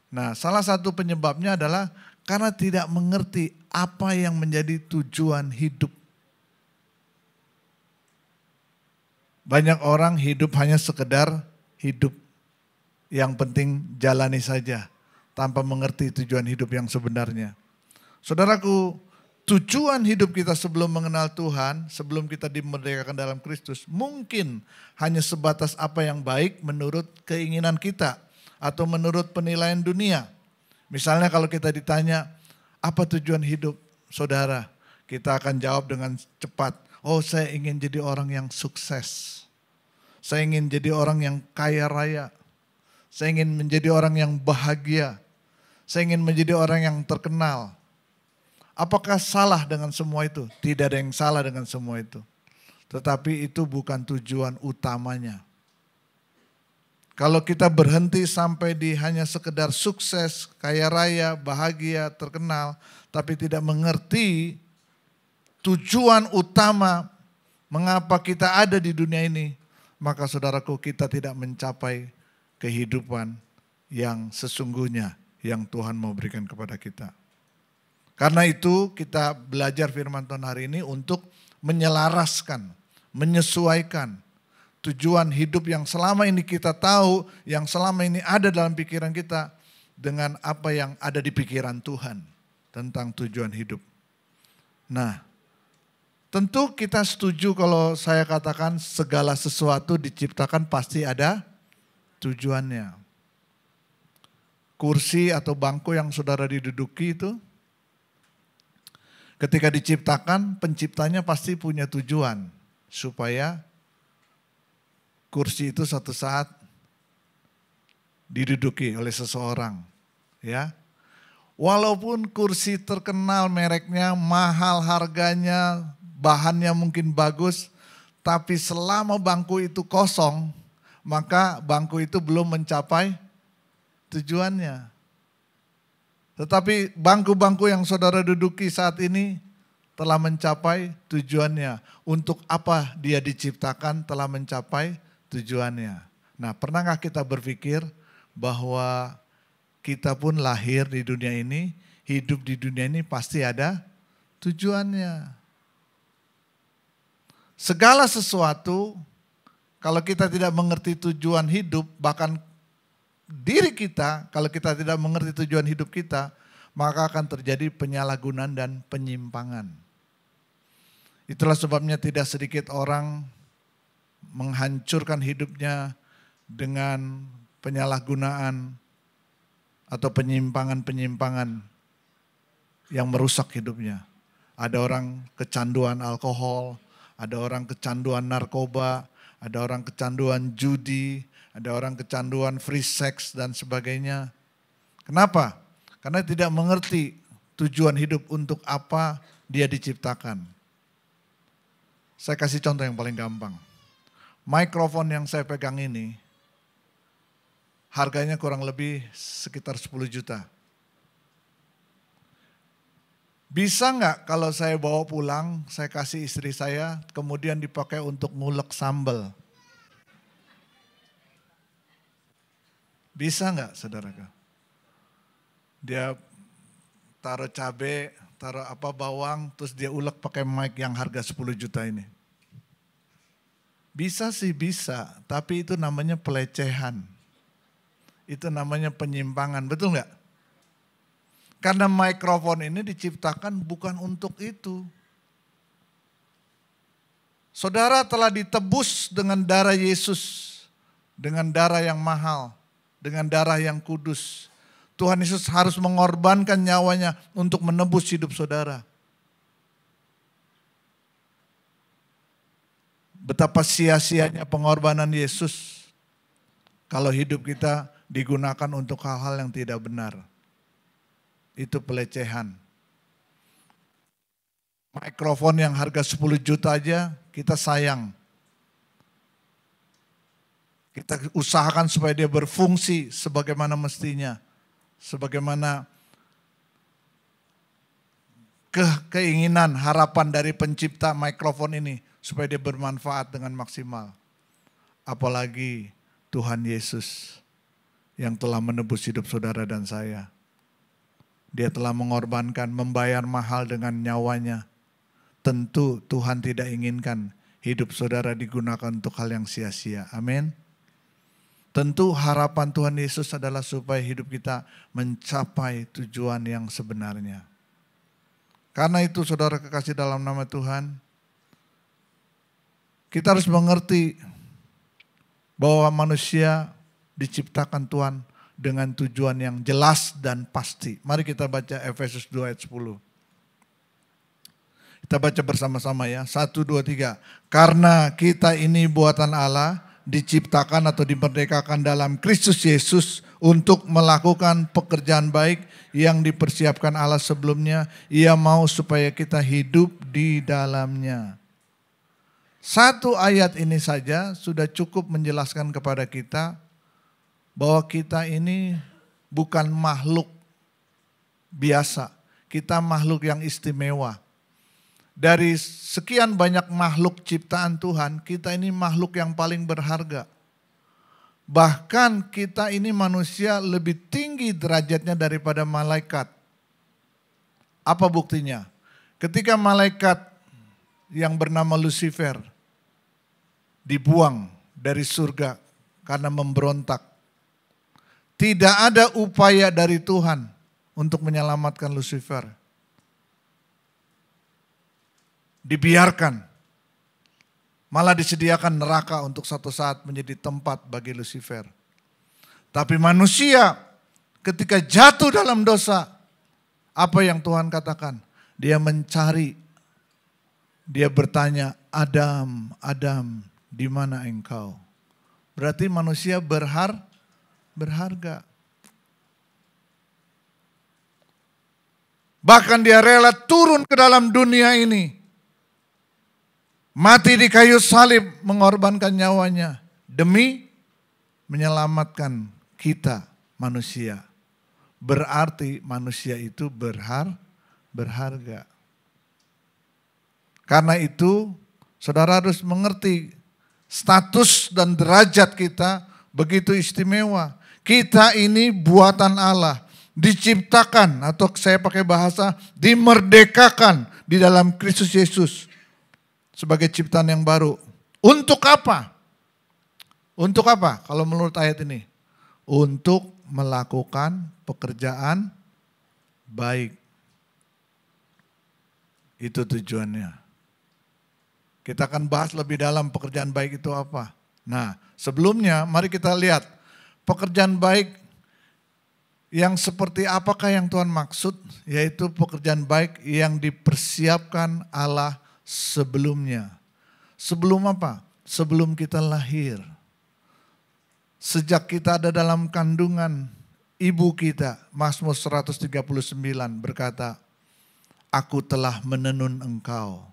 Nah, salah satu penyebabnya adalah karena tidak mengerti apa yang menjadi tujuan hidup. Banyak orang hidup hanya sekedar hidup. Yang penting jalani saja tanpa mengerti tujuan hidup yang sebenarnya. Saudaraku, tujuan hidup kita sebelum mengenal Tuhan, sebelum kita dimerdekakan dalam Kristus, mungkin hanya sebatas apa yang baik menurut keinginan kita atau menurut penilaian dunia. Misalnya kalau kita ditanya, apa tujuan hidup saudara? Kita akan jawab dengan cepat, oh saya ingin jadi orang yang sukses. Saya ingin jadi orang yang kaya raya. Saya ingin menjadi orang yang bahagia. Saya ingin menjadi orang yang terkenal. Apakah salah dengan semua itu? Tidak ada yang salah dengan semua itu. Tetapi itu bukan tujuan utamanya. Kalau kita berhenti sampai di hanya sekedar sukses, kaya raya, bahagia, terkenal, tapi tidak mengerti tujuan utama mengapa kita ada di dunia ini, maka saudaraku, kita tidak mencapai kehidupan yang sesungguhnya yang Tuhan mau berikan kepada kita. Karena itu kita belajar firman Tuhan hari ini untuk menyelaraskan, menyesuaikan tujuan hidup yang selama ini kita tahu, yang selama ini ada dalam pikiran kita dengan apa yang ada di pikiran Tuhan tentang tujuan hidup. Nah, tentu kita setuju kalau saya katakan segala sesuatu diciptakan pasti ada tujuannya. Kursi atau bangku yang saudara diduduki itu, ketika diciptakan, penciptanya pasti punya tujuan supaya kursi itu suatu saat diduduki oleh seseorang, ya. Walaupun kursi terkenal mereknya, mahal harganya, bahannya mungkin bagus, tapi selama bangku itu kosong, maka bangku itu belum mencapai tujuannya. Tetapi bangku-bangku yang saudara duduki saat ini telah mencapai tujuannya. Untuk apa dia diciptakan telah mencapai tujuannya. Nah, pernahkah kita berpikir bahwa kita pun lahir di dunia ini, hidup di dunia ini pasti ada tujuannya. Segala sesuatu, kalau kita tidak mengerti tujuan hidup, bahkan diri kita, kalau kita tidak mengerti tujuan hidup kita, maka akan terjadi penyalahgunaan dan penyimpangan. Itulah sebabnya tidak sedikit orang menghancurkan hidupnya dengan penyalahgunaan atau penyimpangan-penyimpangan yang merusak hidupnya. Ada orang kecanduan alkohol, ada orang kecanduan narkoba, ada orang kecanduan judi, ada orang kecanduan free sex dan sebagainya. Kenapa? Karena tidak mengerti tujuan hidup untuk apa dia diciptakan. Saya kasih contoh yang paling gampang. Mikrofon yang saya pegang ini, harganya kurang lebih sekitar 10 juta. Bisa nggak kalau saya bawa pulang, saya kasih istri saya, kemudian dipakai untuk ngulek sambal? Bisa nggak, saudaraku? Dia taruh cabai, taruh bawang, terus dia ulek pakai mic yang harga 10 juta ini. Bisa sih bisa, tapi itu namanya pelecehan. Itu namanya penyimpangan, betul nggak? Karena mikrofon ini diciptakan bukan untuk itu. Saudara telah ditebus dengan darah Yesus, dengan darah yang mahal, dengan darah yang kudus. Tuhan Yesus harus mengorbankan nyawanya untuk menebus hidup saudara. Betapa sia-sianya pengorbanan Yesus kalau hidup kita digunakan untuk hal-hal yang tidak benar. Itu pelecehan. Mikrofon yang harga 10 juta aja kita sayang. Kita usahakan supaya dia berfungsi sebagaimana mestinya. Sebagaimana keinginan, harapan dari pencipta mikrofon ini. Supaya dia bermanfaat dengan maksimal. Apalagi Tuhan Yesus yang telah menebus hidup saudara dan saya. Dia telah mengorbankan, membayar mahal dengan nyawanya. Tentu Tuhan tidak inginkan hidup saudara digunakan untuk hal yang sia-sia. Amin. Tentu harapan Tuhan Yesus adalah supaya hidup kita mencapai tujuan yang sebenarnya. Karena itu saudara kekasih dalam nama Tuhan, kita harus mengerti bahwa manusia diciptakan Tuhan dengan tujuan yang jelas dan pasti. Mari kita baca Efesus 2 ayat 10. Kita baca bersama-sama ya. 1, 2, 3. Karena kita ini buatan Allah, diciptakan atau dimerdekakan dalam Kristus Yesus untuk melakukan pekerjaan baik yang dipersiapkan Allah sebelumnya. Ia mau supaya kita hidup di dalamnya. Satu ayat ini saja sudah cukup menjelaskan kepada kita bahwa kita ini bukan makhluk biasa. Kita makhluk yang istimewa. Dari sekian banyak makhluk ciptaan Tuhan, kita ini makhluk yang paling berharga. Bahkan kita ini manusia lebih tinggi derajatnya daripada malaikat. Apa buktinya? Ketika malaikat yang bernama Lucifer dibuang dari surga karena memberontak. Tidak ada upaya dari Tuhan untuk menyelamatkan Lucifer. Dibiarkan. Malah disediakan neraka untuk satu saat menjadi tempat bagi Lucifer. Tapi manusia ketika jatuh dalam dosa, apa yang Tuhan katakan? Dia mencari, dia bertanya, Adam, Adam, di mana engkau? Berarti manusia berharga. Bahkan dia rela turun ke dalam dunia ini. Mati di kayu salib mengorbankan nyawanya. Demi menyelamatkan kita manusia. Berarti manusia itu berharga. Karena itu saudara harus mengerti status dan derajat kita begitu istimewa. Kita ini buatan Allah, diciptakan atau saya pakai bahasa dimerdekakan di dalam Kristus Yesus sebagai ciptaan yang baru. Untuk apa? Untuk apa kalau menurut ayat ini? Untuk melakukan pekerjaan baik. Itu tujuannya. Kita akan bahas lebih dalam pekerjaan baik itu apa. Nah, sebelumnya mari kita lihat pekerjaan baik Yang seperti apakah yang Tuhan maksud? Yaitu pekerjaan baik yang dipersiapkan Allah sebelumnya. Sebelum apa? Sebelum kita lahir. Sejak kita ada dalam kandungan ibu kita, Mazmur 139 berkata, aku telah menenun engkau.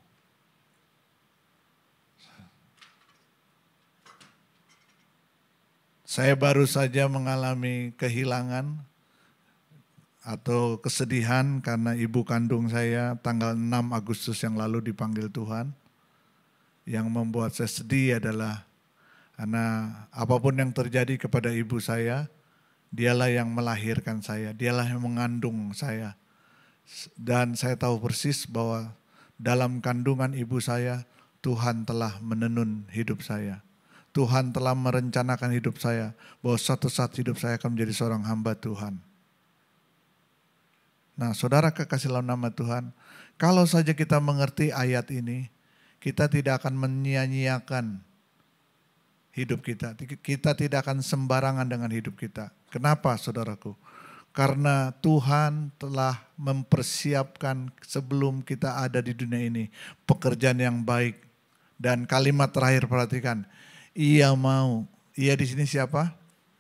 Saya baru saja mengalami kehilangan atau kesedihan karena ibu kandung saya tanggal 6 Agustus yang lalu dipanggil Tuhan. Yang membuat saya sedih adalah karena apapun yang terjadi kepada ibu saya, dialah yang melahirkan saya, dialah yang mengandung saya. Dan saya tahu persis bahwa dalam kandungan ibu saya, Tuhan telah menenun hidup saya. Tuhan telah merencanakan hidup saya, bahwa suatu saat hidup saya akan menjadi seorang hamba Tuhan. Nah, saudara kekasih dalam nama Tuhan, kalau saja kita mengerti ayat ini, kita tidak akan menyia-nyiakan hidup kita. Kita tidak akan sembarangan dengan hidup kita. Kenapa, saudaraku? Karena Tuhan telah mempersiapkan sebelum kita ada di dunia ini pekerjaan yang baik. Dan kalimat terakhir perhatikan, Ia mau. Ia di sini siapa?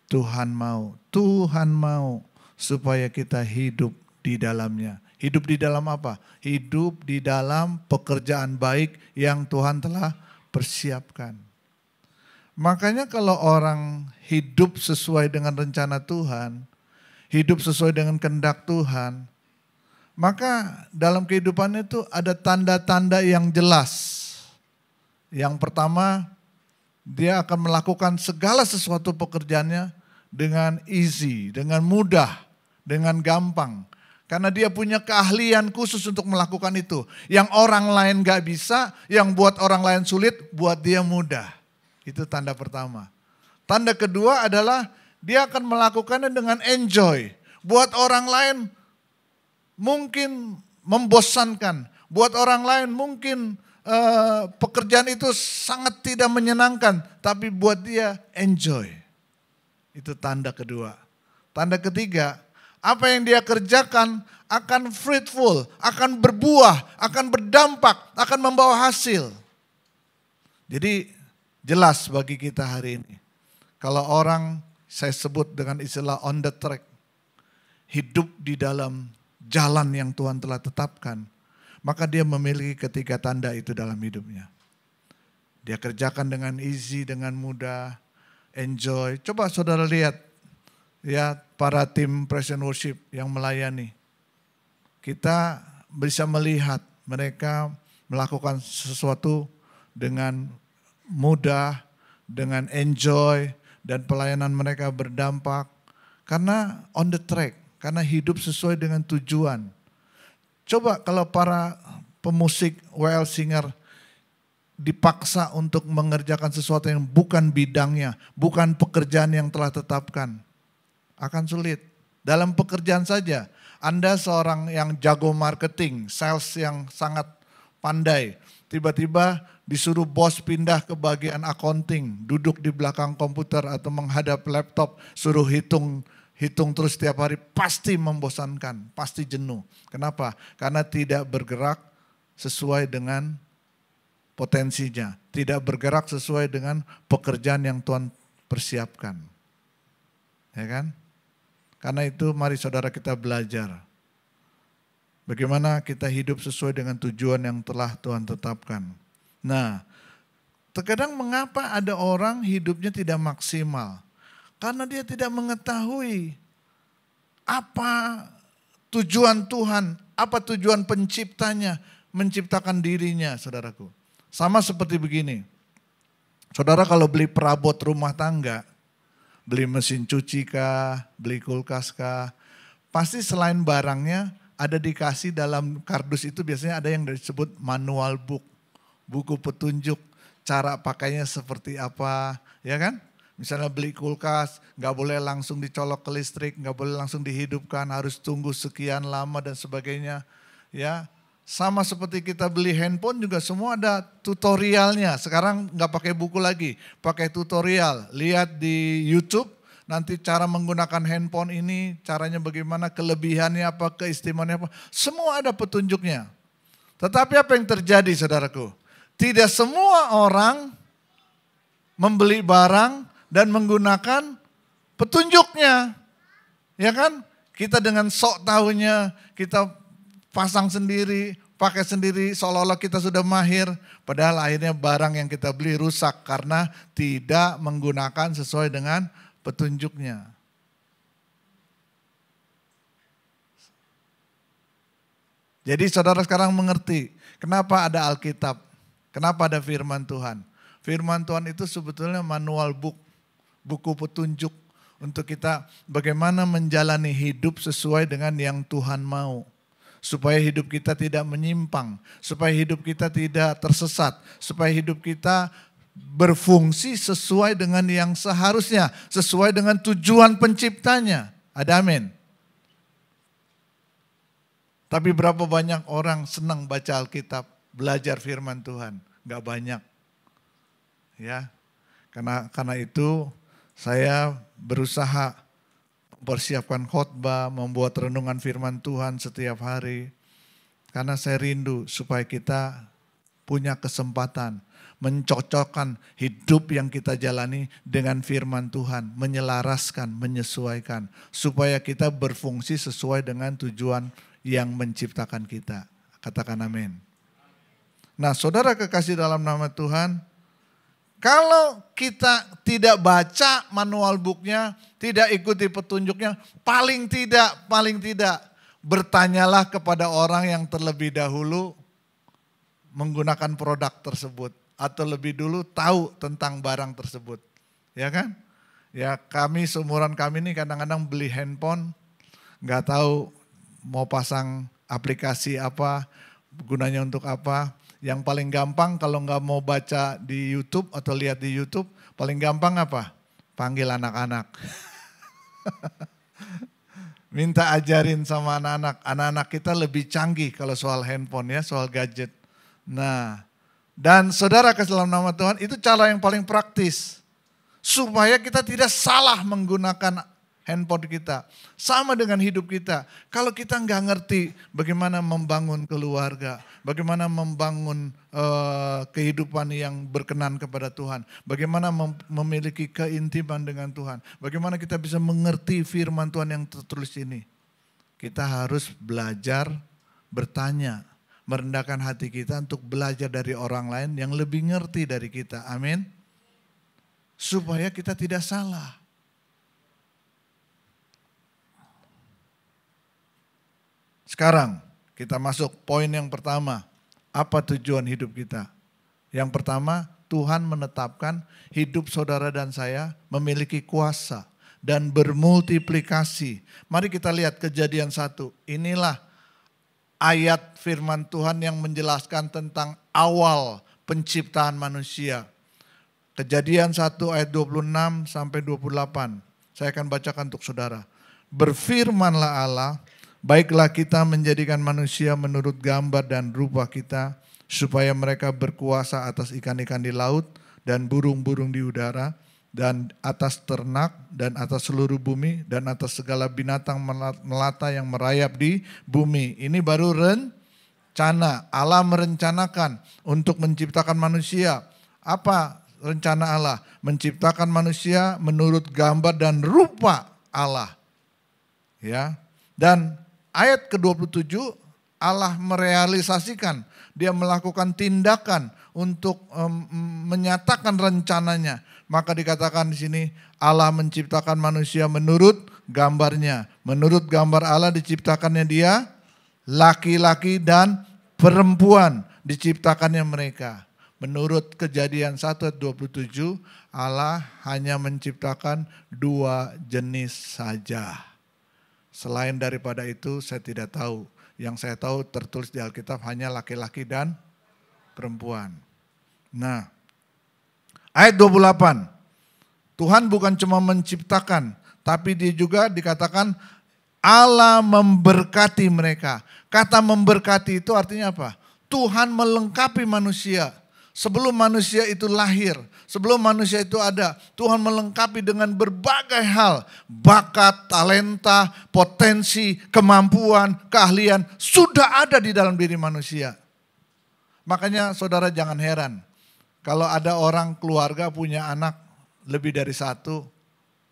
Tuhan mau. Tuhan mau supaya kita hidup di dalamnya. Hidup di dalam apa? Hidup di dalam pekerjaan baik yang Tuhan telah persiapkan. Makanya kalau orang hidup sesuai dengan rencana Tuhan, hidup sesuai dengan kehendak Tuhan, maka dalam kehidupannya itu ada tanda-tanda yang jelas. Yang pertama, dia akan melakukan segala sesuatu pekerjaannya dengan easy, dengan mudah, dengan gampang. Karena dia punya keahlian khusus untuk melakukan itu. Yang orang lain gak bisa, yang buat orang lain sulit, buat dia mudah. Itu tanda pertama. Tanda kedua adalah dia akan melakukannya dengan enjoy. Buat orang lain mungkin membosankan. Buat orang lain mungkin pekerjaan itu sangat tidak menyenangkan. Tapi buat dia enjoy. Itu tanda kedua. Tanda ketiga, apa yang dia kerjakan akan fruitful, akan berbuah, akan berdampak, akan membawa hasil. Jadi jelas bagi kita hari ini. Kalau orang saya sebut dengan istilah on the track. Hidup di dalam jalan yang Tuhan telah tetapkan. Maka dia memiliki ketiga tanda itu dalam hidupnya. Dia kerjakan dengan easy, dengan mudah, enjoy. Coba saudara lihat. Ya, para tim praise and worship yang melayani. Kita bisa melihat mereka melakukan sesuatu dengan mudah, dengan enjoy, dan pelayanan mereka berdampak. Karena on the track, karena hidup sesuai dengan tujuan. Coba kalau para pemusik WL Singer dipaksa untuk mengerjakan sesuatu yang bukan bidangnya, bukan pekerjaan yang telah tetapkan. Akan sulit. Dalam pekerjaan saja, Anda seorang yang jago marketing, sales yang sangat pandai. Tiba-tiba disuruh bos pindah ke bagian accounting, duduk di belakang komputer atau menghadap laptop, suruh hitung terus setiap hari, pasti membosankan, pasti jenuh. Kenapa? Karena tidak bergerak sesuai dengan potensinya, tidak bergerak sesuai dengan pekerjaan yang Tuhan persiapkan. Ya kan? Karena itu mari saudara kita belajar. Bagaimana kita hidup sesuai dengan tujuan yang telah Tuhan tetapkan. Nah, terkadang mengapa ada orang hidupnya tidak maksimal? Karena dia tidak mengetahui apa tujuan Tuhan, apa tujuan penciptanya menciptakan dirinya, saudaraku. Sama seperti begini. Saudara kalau beli perabot rumah tangga, beli mesin cuci kah, beli kulkas kah, pasti selain barangnya ada dikasih dalam kardus itu biasanya ada yang disebut manual book, buku petunjuk cara pakainya seperti apa, ya kan? Misalnya beli kulkas, gak boleh langsung dicolok ke listrik, gak boleh langsung dihidupkan, harus tunggu sekian lama dan sebagainya. Ya, sama seperti kita beli handphone juga semua ada tutorialnya. Sekarang gak pakai buku lagi, pakai tutorial. Lihat di YouTube, nanti cara menggunakan handphone ini, caranya bagaimana, kelebihannya apa, keistimewaannya apa. Semua ada petunjuknya. Tetapi apa yang terjadi saudaraku? Tidak semua orang membeli barang dan menggunakan petunjuknya. Ya kan? Kita dengan sok tahunya, kita pasang sendiri, pakai sendiri, seolah-olah kita sudah mahir. Padahal akhirnya barang yang kita beli rusak karena tidak menggunakan sesuai dengan petunjuknya. Jadi saudara sekarang mengerti kenapa ada Alkitab, kenapa ada firman Tuhan. Firman Tuhan itu sebetulnya manual book, buku petunjuk untuk kita bagaimana menjalani hidup sesuai dengan yang Tuhan mau. Supaya hidup kita tidak menyimpang, supaya hidup kita tidak tersesat, supaya hidup kita berfungsi sesuai dengan yang seharusnya, sesuai dengan tujuan penciptanya. Ada amin. Tapi berapa banyak orang senang baca Alkitab, belajar firman Tuhan? Gak banyak. Ya, karena itu saya berusaha mempersiapkan khotbah, membuat renungan firman Tuhan setiap hari. Karena saya rindu supaya kita punya kesempatan mencocokkan hidup yang kita jalani dengan firman Tuhan, menyelaraskan, menyesuaikan, supaya kita berfungsi sesuai dengan tujuan yang menciptakan kita. Katakan amin. Nah, saudara kekasih dalam nama Tuhan, kalau kita tidak baca manual booknya, tidak ikuti petunjuknya, paling tidak bertanyalah kepada orang yang terlebih dahulu menggunakan produk tersebut atau lebih dulu tahu tentang barang tersebut. Ya kan? Ya, kami seumuran kami ini kadang-kadang beli handphone, nggak tahu mau pasang aplikasi apa, gunanya untuk apa. Yang paling gampang kalau nggak mau baca di YouTube atau lihat di YouTube, paling gampang apa? Panggil anak-anak. Minta ajarin sama anak-anak. Anak-anak kita lebih canggih kalau soal handphone ya, soal gadget. Nah, dan saudara kasih dalam nama Tuhan, itu cara yang paling praktis. Supaya kita tidak salah menggunakan handphone kita. Sama dengan hidup kita. Kalau kita nggak ngerti bagaimana membangun keluarga, bagaimana membangun kehidupan yang berkenan kepada Tuhan, bagaimana memiliki keintiman dengan Tuhan, bagaimana kita bisa mengerti firman Tuhan yang tertulis ini. Kita harus belajar bertanya, merendahkan hati kita untuk belajar dari orang lain yang lebih ngerti dari kita. Amin. Supaya kita tidak salah. Sekarang kita masuk poin yang pertama. Apa tujuan hidup kita? Yang pertama, Tuhan menetapkan hidup saudara dan saya memiliki kuasa dan bermultiplikasi. Mari kita lihat Kejadian 1. Inilah ayat firman Tuhan yang menjelaskan tentang awal penciptaan manusia. Kejadian 1 ayat 26 sampai 28. Saya akan bacakan untuk saudara. Berfirmanlah Allah, baiklah kita menjadikan manusia menurut gambar dan rupa kita, supaya mereka berkuasa atas ikan-ikan di laut dan burung-burung di udara, dan atas ternak, dan atas seluruh bumi, dan atas segala binatang melata yang merayap di bumi. Ini baru rencana. Allah merencanakan untuk menciptakan manusia. Apa rencana Allah? Menciptakan manusia menurut gambar dan rupa Allah. Ya. Dan ayat ke-27, Allah merealisasikan, dia melakukan tindakan untuk menyatakan rencananya. Maka dikatakan di sini Allah menciptakan manusia menurut gambarnya. Menurut gambar Allah diciptakannya dia, laki-laki dan perempuan diciptakannya mereka. Menurut Kejadian 1 ayat 27, Allah hanya menciptakan 2 jenis saja. Selain daripada itu saya tidak tahu. Yang saya tahu tertulis di Alkitab hanya laki-laki dan perempuan. Nah, ayat 28. Tuhan bukan cuma menciptakan, tapi dia juga dikatakan Allah memberkati mereka. Kata memberkati itu artinya apa? Tuhan melengkapi manusia Sebelum manusia itu lahir, sebelum manusia itu ada, Tuhan melengkapi dengan berbagai hal. Bakat, talenta, potensi, kemampuan, keahlian sudah ada di dalam diri manusia. Makanya saudara jangan heran. Kalau ada orang keluarga punya anak lebih dari satu,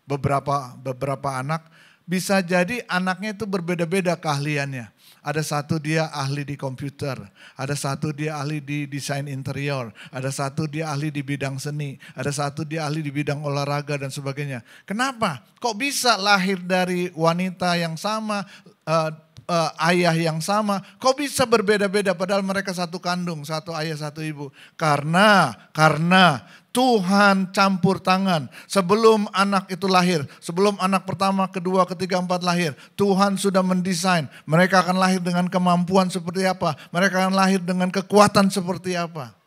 beberapa anak, bisa jadi anaknya itu berbeda-beda keahliannya. Ada satu dia ahli di komputer, ada satu dia ahli di desain interior, ada satu dia ahli di bidang seni, ada satu dia ahli di bidang olahraga dan sebagainya. Kenapa? Kok bisa lahir dari wanita yang sama, ayah yang sama, kok bisa berbeda-beda padahal mereka satu kandung, satu ayah, satu ibu? Karena Tuhan campur tangan. Sebelum anak itu lahir, sebelum anak pertama, kedua, ketiga, empat lahir, Tuhan sudah mendesain. Mereka akan lahir dengan kemampuan seperti apa. Mereka akan lahir dengan kekuatan seperti apa.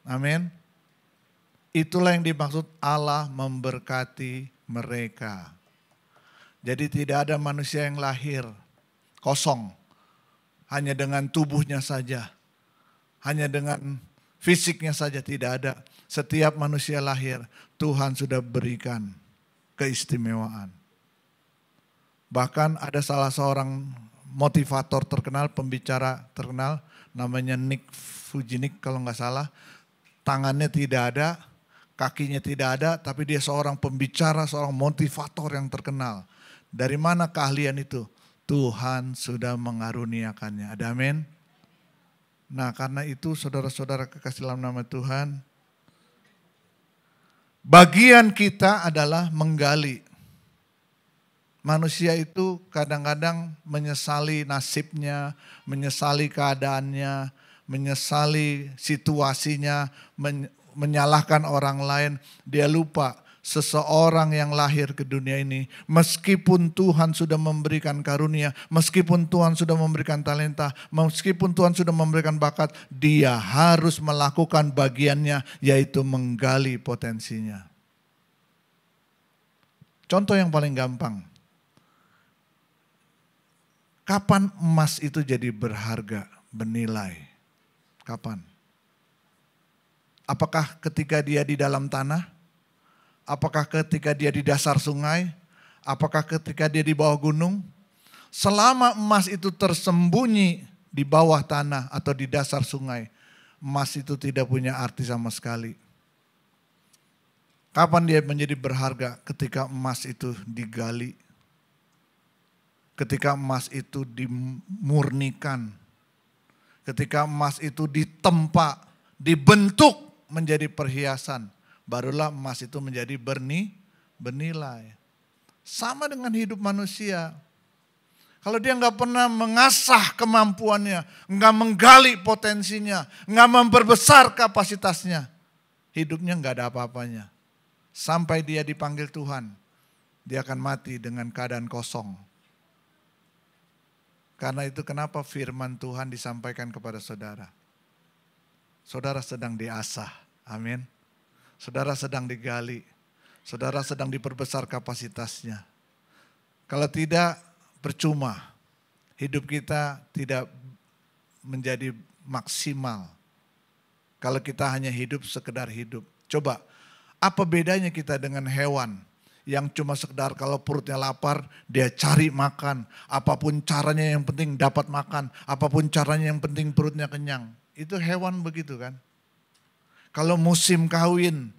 Amin. Itulah yang dimaksud Allah memberkati mereka. Jadi tidak ada manusia yang lahir kosong. Hanya dengan tubuhnya saja. Hanya dengan fisiknya saja, tidak ada. Setiap manusia lahir, Tuhan sudah berikan keistimewaan. Bahkan ada salah seorang motivator terkenal, pembicara terkenal, namanya Nick Vujicic kalau nggak salah. Tangannya tidak ada, kakinya tidak ada, tapi dia seorang pembicara, seorang motivator yang terkenal. Dari mana keahlian itu? Tuhan sudah mengaruniakannya. Ada amin? Nah, karena itu saudara-saudara kekasih dalam nama Tuhan, bagian kita adalah menggali. Manusia itu kadang-kadang menyesali nasibnya, menyesali keadaannya, menyesali situasinya, menyalahkan orang lain. Dia lupa seseorang yang lahir ke dunia ini, meskipun Tuhan sudah memberikan karunia, meskipun Tuhan sudah memberikan talenta, meskipun Tuhan sudah memberikan bakat, dia harus melakukan bagiannya, yaitu menggali potensinya. Contoh yang paling gampang. Kapan emas itu jadi berharga, bernilai? Kapan? Apakah ketika dia di dalam tanah? Apakah ketika dia di dasar sungai? Apakah ketika dia di bawah gunung? Selama emas itu tersembunyi di bawah tanah atau di dasar sungai, emas itu tidak punya arti sama sekali. Kapan dia menjadi berharga? Ketika emas itu digali. Ketika emas itu dimurnikan. Ketika emas itu ditempa, dibentuk menjadi perhiasan. Barulah emas itu menjadi bernilai. Sama dengan hidup manusia. Kalau dia nggak pernah mengasah kemampuannya, nggak menggali potensinya, nggak memperbesar kapasitasnya, hidupnya nggak ada apa-apanya. Sampai dia dipanggil Tuhan, dia akan mati dengan keadaan kosong. Karena itu kenapa firman Tuhan disampaikan kepada saudara. Saudara sedang diasah, amin. Saudara sedang digali, saudara sedang diperbesar kapasitasnya. Kalau tidak, percuma. Hidup kita tidak menjadi maksimal. Kalau kita hanya hidup sekedar hidup. Coba, apa bedanya kita dengan hewan yang cuma sekedar kalau perutnya lapar, dia cari makan. Apapun caranya yang penting dapat makan. Apapun caranya yang penting perutnya kenyang. Itu hewan begitu kan. Kalau musim kawin,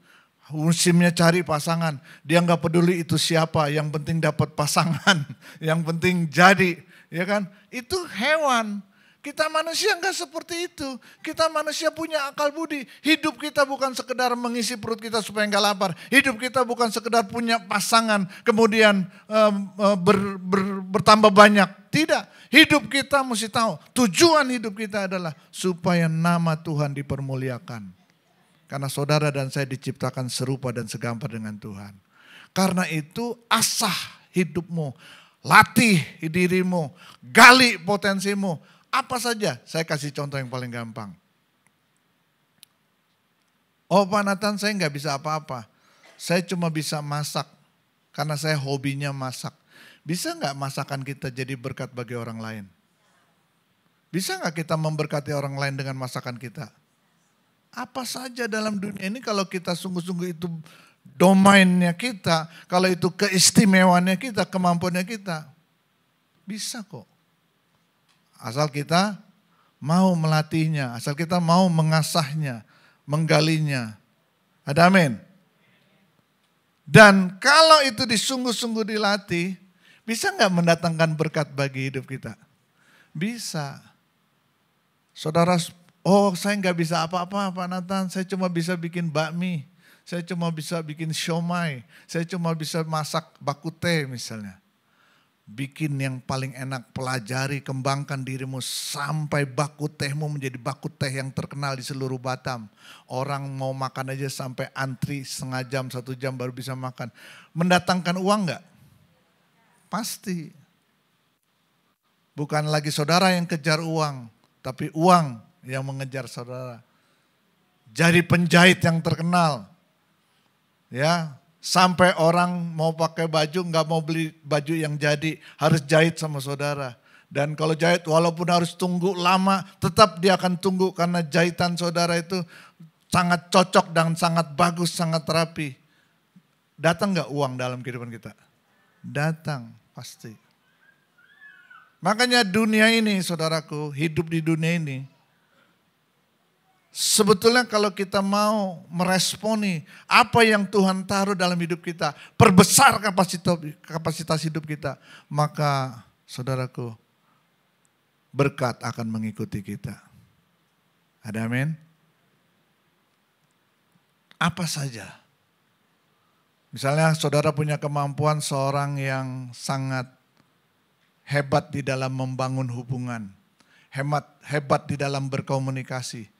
musimnya cari pasangan, dia nggak peduli itu siapa, yang penting dapat pasangan, yang penting jadi, ya kan? Itu hewan. Kita manusia nggak seperti itu. Kita manusia punya akal budi. Hidup kita bukan sekedar mengisi perut kita supaya nggak lapar. Hidup kita bukan sekedar punya pasangan, kemudian bertambah banyak. Tidak. Hidup kita mesti tahu, tujuan hidup kita adalah supaya nama Tuhan dipermuliakan. Karena saudara dan saya diciptakan serupa dan segambar dengan Tuhan. Karena itu asah hidupmu, latih dirimu, gali potensimu. Apa saja, saya kasih contoh yang paling gampang. Oh Pak Nathan, saya nggak bisa apa-apa. Saya cuma bisa masak, karena saya hobinya masak. Bisa nggak masakan kita jadi berkat bagi orang lain? Bisa nggak kita memberkati orang lain dengan masakan kita? Apa saja dalam dunia ini kalau kita sungguh-sungguh itu domainnya kita, kalau itu keistimewaannya kita, kemampuannya kita, bisa kok. Asal kita mau melatihnya, asal kita mau mengasahnya, menggalinya. Ada amin. Dan kalau itu disungguh-sungguh dilatih, bisa nggak mendatangkan berkat bagi hidup kita? Bisa. Saudara, oh saya nggak bisa apa-apa Pak Nathan, saya cuma bisa bikin bakmi, saya cuma bisa bikin siomay, saya cuma bisa masak bakute misalnya. Bikin yang paling enak, pelajari, kembangkan dirimu sampai baku tehmu menjadi baku teh yang terkenal di seluruh Batam. Orang mau makan aja sampai antri setengah jam, 1 jam baru bisa makan. Mendatangkan uang enggak? Pasti. Bukan lagi saudara yang kejar uang, tapi uang yang mengejar saudara. Jadi penjahit yang terkenal. Ya. Sampai orang mau pakai baju, nggak mau beli baju yang jadi, harus jahit sama saudara. Dan kalau jahit walaupun harus tunggu lama, tetap dia akan tunggu karena jahitan saudara itu sangat cocok dan sangat bagus, sangat rapi. Datang nggak uang dalam kehidupan kita? Datang, pasti. Makanya dunia ini saudaraku, hidup di dunia ini, sebetulnya kalau kita mau meresponi apa yang Tuhan taruh dalam hidup kita, perbesar kapasitas hidup kita, maka saudaraku, berkat akan mengikuti kita. Ada amin? Apa saja. Misalnya saudara punya kemampuan seorang yang sangat hebat di dalam membangun hubungan, hebat di dalam berkomunikasi.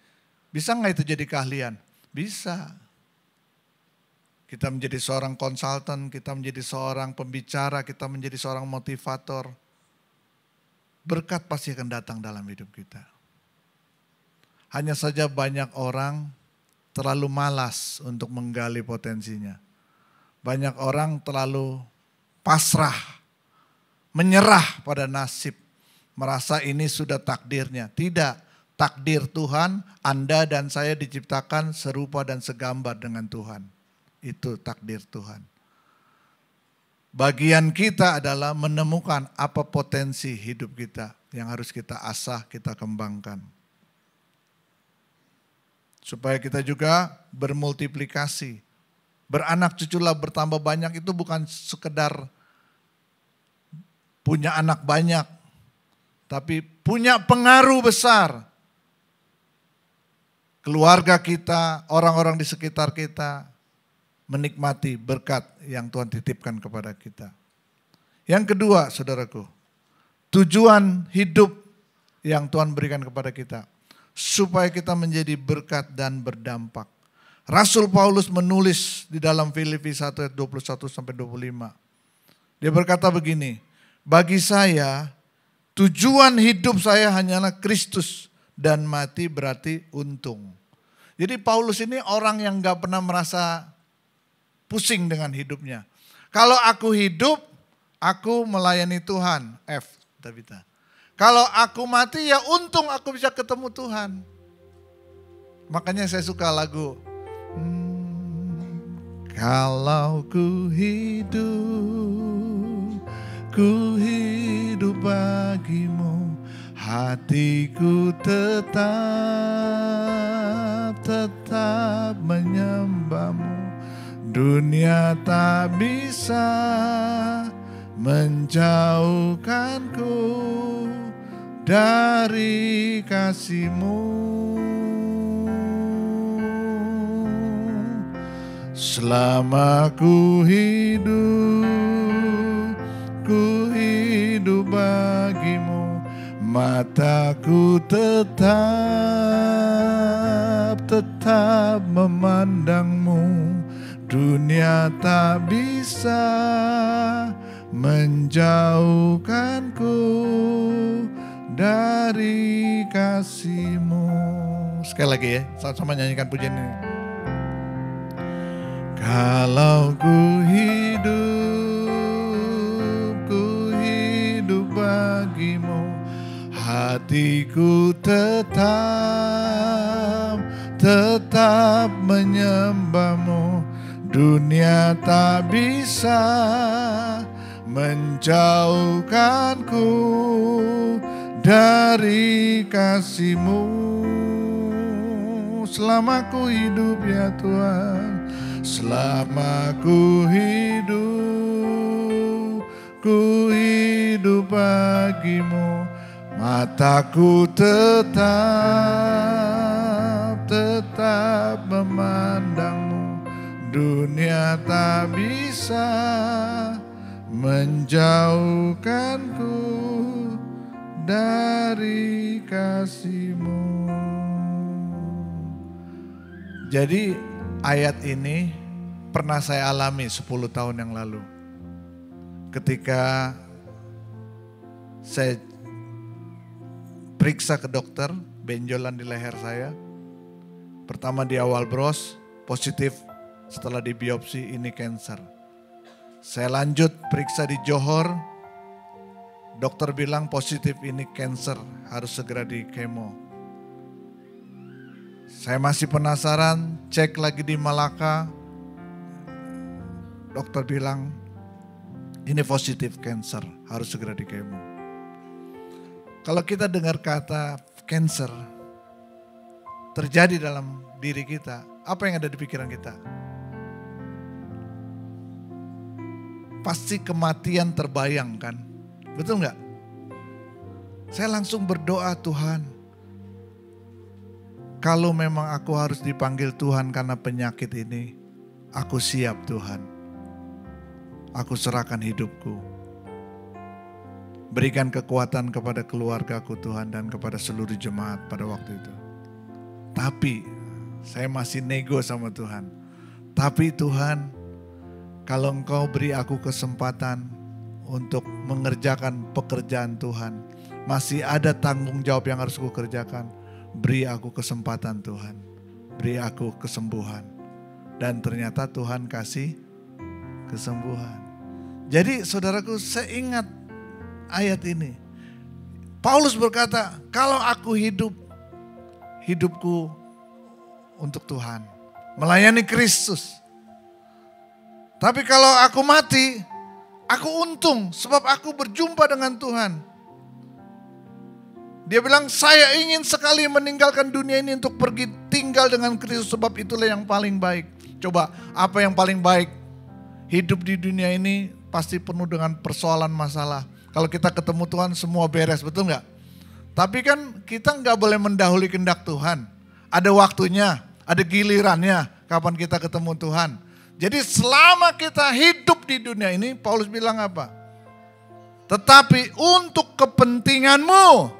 Bisa nggak itu jadi keahlian? Bisa. Kita menjadi seorang konsultan, kita menjadi seorang pembicara, kita menjadi seorang motivator. Berkat pasti akan datang dalam hidup kita. Hanya saja banyak orang terlalu malas untuk menggali potensinya. Banyak orang terlalu pasrah, menyerah pada nasib. Merasa ini sudah takdirnya. Tidak. Takdir Tuhan, Anda dan saya diciptakan serupa dan segambar dengan Tuhan. Itu takdir Tuhan. Bagian kita adalah menemukan apa potensi hidup kita yang harus kita asah, kita kembangkan. Supaya kita juga bermultiplikasi. Beranak cuculah bertambah banyak itu bukan sekedar punya anak banyak. Tapi punya pengaruh besar. Keluarga kita, orang-orang di sekitar kita menikmati berkat yang Tuhan titipkan kepada kita. Yang kedua, saudaraku, tujuan hidup yang Tuhan berikan kepada kita, supaya kita menjadi berkat dan berdampak. Rasul Paulus menulis di dalam Filipi 1 ayat 21 sampai 25. Dia berkata begini, bagi saya tujuan hidup saya hanyalah Kristus dan mati berarti untung. Jadi Paulus ini orang yang gak pernah merasa pusing dengan hidupnya. Kalau aku hidup, aku melayani Tuhan. F, Tabita. Kalau aku mati ya untung aku bisa ketemu Tuhan. Makanya saya suka lagu. Kalau ku hidup bagimu, hatiku tetap menyembahmu. Dunia tak bisa menjauhkanku dari kasih-Mu. Selama ku hidup bagimu, mataku tetap memandangmu. Dunia tak bisa menjauhkanku dari kasih-Mu. Sekali lagi ya, sama-sama nyanyikan pujian ini. Kalau ku hidup bagimu, hatiku tetap tetap menyembahmu. Dunia tak bisa menjauhkanku dari kasih-Mu. Selama ku hidup ya Tuhan, selama ku hidup bagimu. Mataku tetap memandangmu. Dunia tak bisa menjauhkanku dari kasih-Mu. Jadi ayat ini pernah saya alami 10 tahun yang lalu. Ketika saya periksa ke dokter, benjolan di leher saya. Pertama di awal bros, positif. Setelah dibiopsi ini kanker. Saya lanjut periksa di Johor. Dokter bilang positif ini kanker, harus segera di kemo. Saya masih penasaran, cek lagi di Malaka. Dokter bilang ini positif kanker, harus segera di kemo. Kalau kita dengar kata kanker terjadi dalam diri kita, apa yang ada di pikiran kita? Pasti kematian terbayang kan? Betul nggak? Saya langsung berdoa, Tuhan, kalau memang aku harus dipanggil Tuhan karena penyakit ini, aku siap Tuhan. Aku serahkan hidupku. Berikan kekuatan kepada keluargaku Tuhan dan kepada seluruh jemaat pada waktu itu. Tapi saya masih nego sama Tuhan. Tapi Tuhan, kalau Engkau beri aku kesempatan untuk mengerjakan pekerjaan Tuhan, masih ada tanggung jawab yang harus aku kerjakan. Beri aku kesempatan Tuhan, beri aku kesembuhan. Dan ternyata Tuhan kasih kesembuhan. Jadi saudaraku, saya ingat ayat ini. Paulus berkata, kalau aku hidupku untuk Tuhan, melayani Kristus. Tapi kalau aku mati, aku untung sebab aku berjumpa dengan Tuhan. Dia bilang, saya ingin sekali meninggalkan dunia ini untuk pergi tinggal dengan Kristus sebab itulah yang paling baik. Coba, apa yang paling baik? Hidup di dunia ini pasti penuh dengan persoalan masalah. Kalau kita ketemu Tuhan semua beres, betul nggak? Tapi kan kita nggak boleh mendahului kehendak Tuhan. Ada waktunya, ada gilirannya kapan kita ketemu Tuhan. Jadi selama kita hidup di dunia ini, Paulus bilang apa? Tetapi untuk kepentinganmu.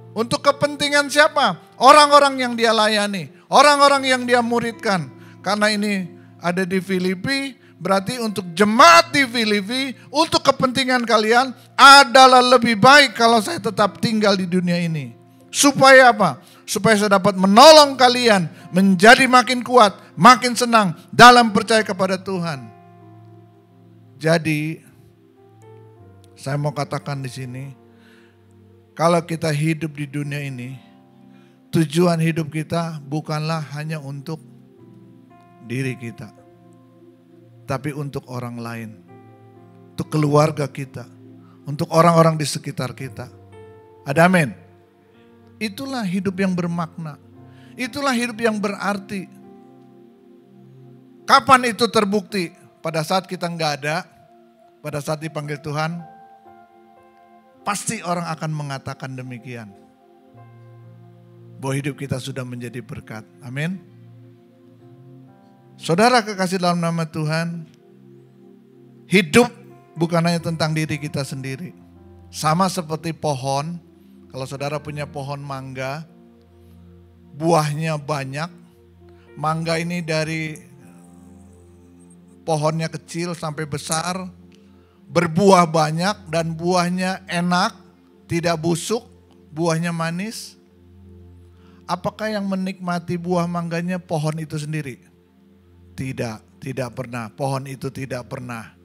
Untuk kepentingan siapa? Orang-orang yang dia layani. Orang-orang yang dia muridkan. Karena ini ada di Filipi, berarti untuk jemaat di Filipi, untuk kepentingan kalian adalah lebih baik kalau saya tetap tinggal di dunia ini. Supaya apa? Supaya saya dapat menolong kalian menjadi makin kuat, makin senang dalam percaya kepada Tuhan. Jadi, saya mau katakan di sini, kalau kita hidup di dunia ini, tujuan hidup kita bukanlah hanya untuk diri kita, tapi untuk orang lain, untuk keluarga kita, untuk orang-orang di sekitar kita. Ada amin? Itulah hidup yang bermakna. Itulah hidup yang berarti. Kapan itu terbukti? Pada saat kita nggak ada, pada saat dipanggil Tuhan, pasti orang akan mengatakan demikian. Bahwa hidup kita sudah menjadi berkat. Amin. Saudara kekasih dalam nama Tuhan, hidup bukan hanya tentang diri kita sendiri. Sama seperti pohon. Kalau saudara punya pohon mangga, buahnya banyak. Mangga ini dari pohonnya kecil sampai besar, berbuah banyak dan buahnya enak, tidak busuk, buahnya manis. Apakah yang menikmati buah mangganya pohon itu sendiri? Tidak pernah. Pohon itu tidak pernah.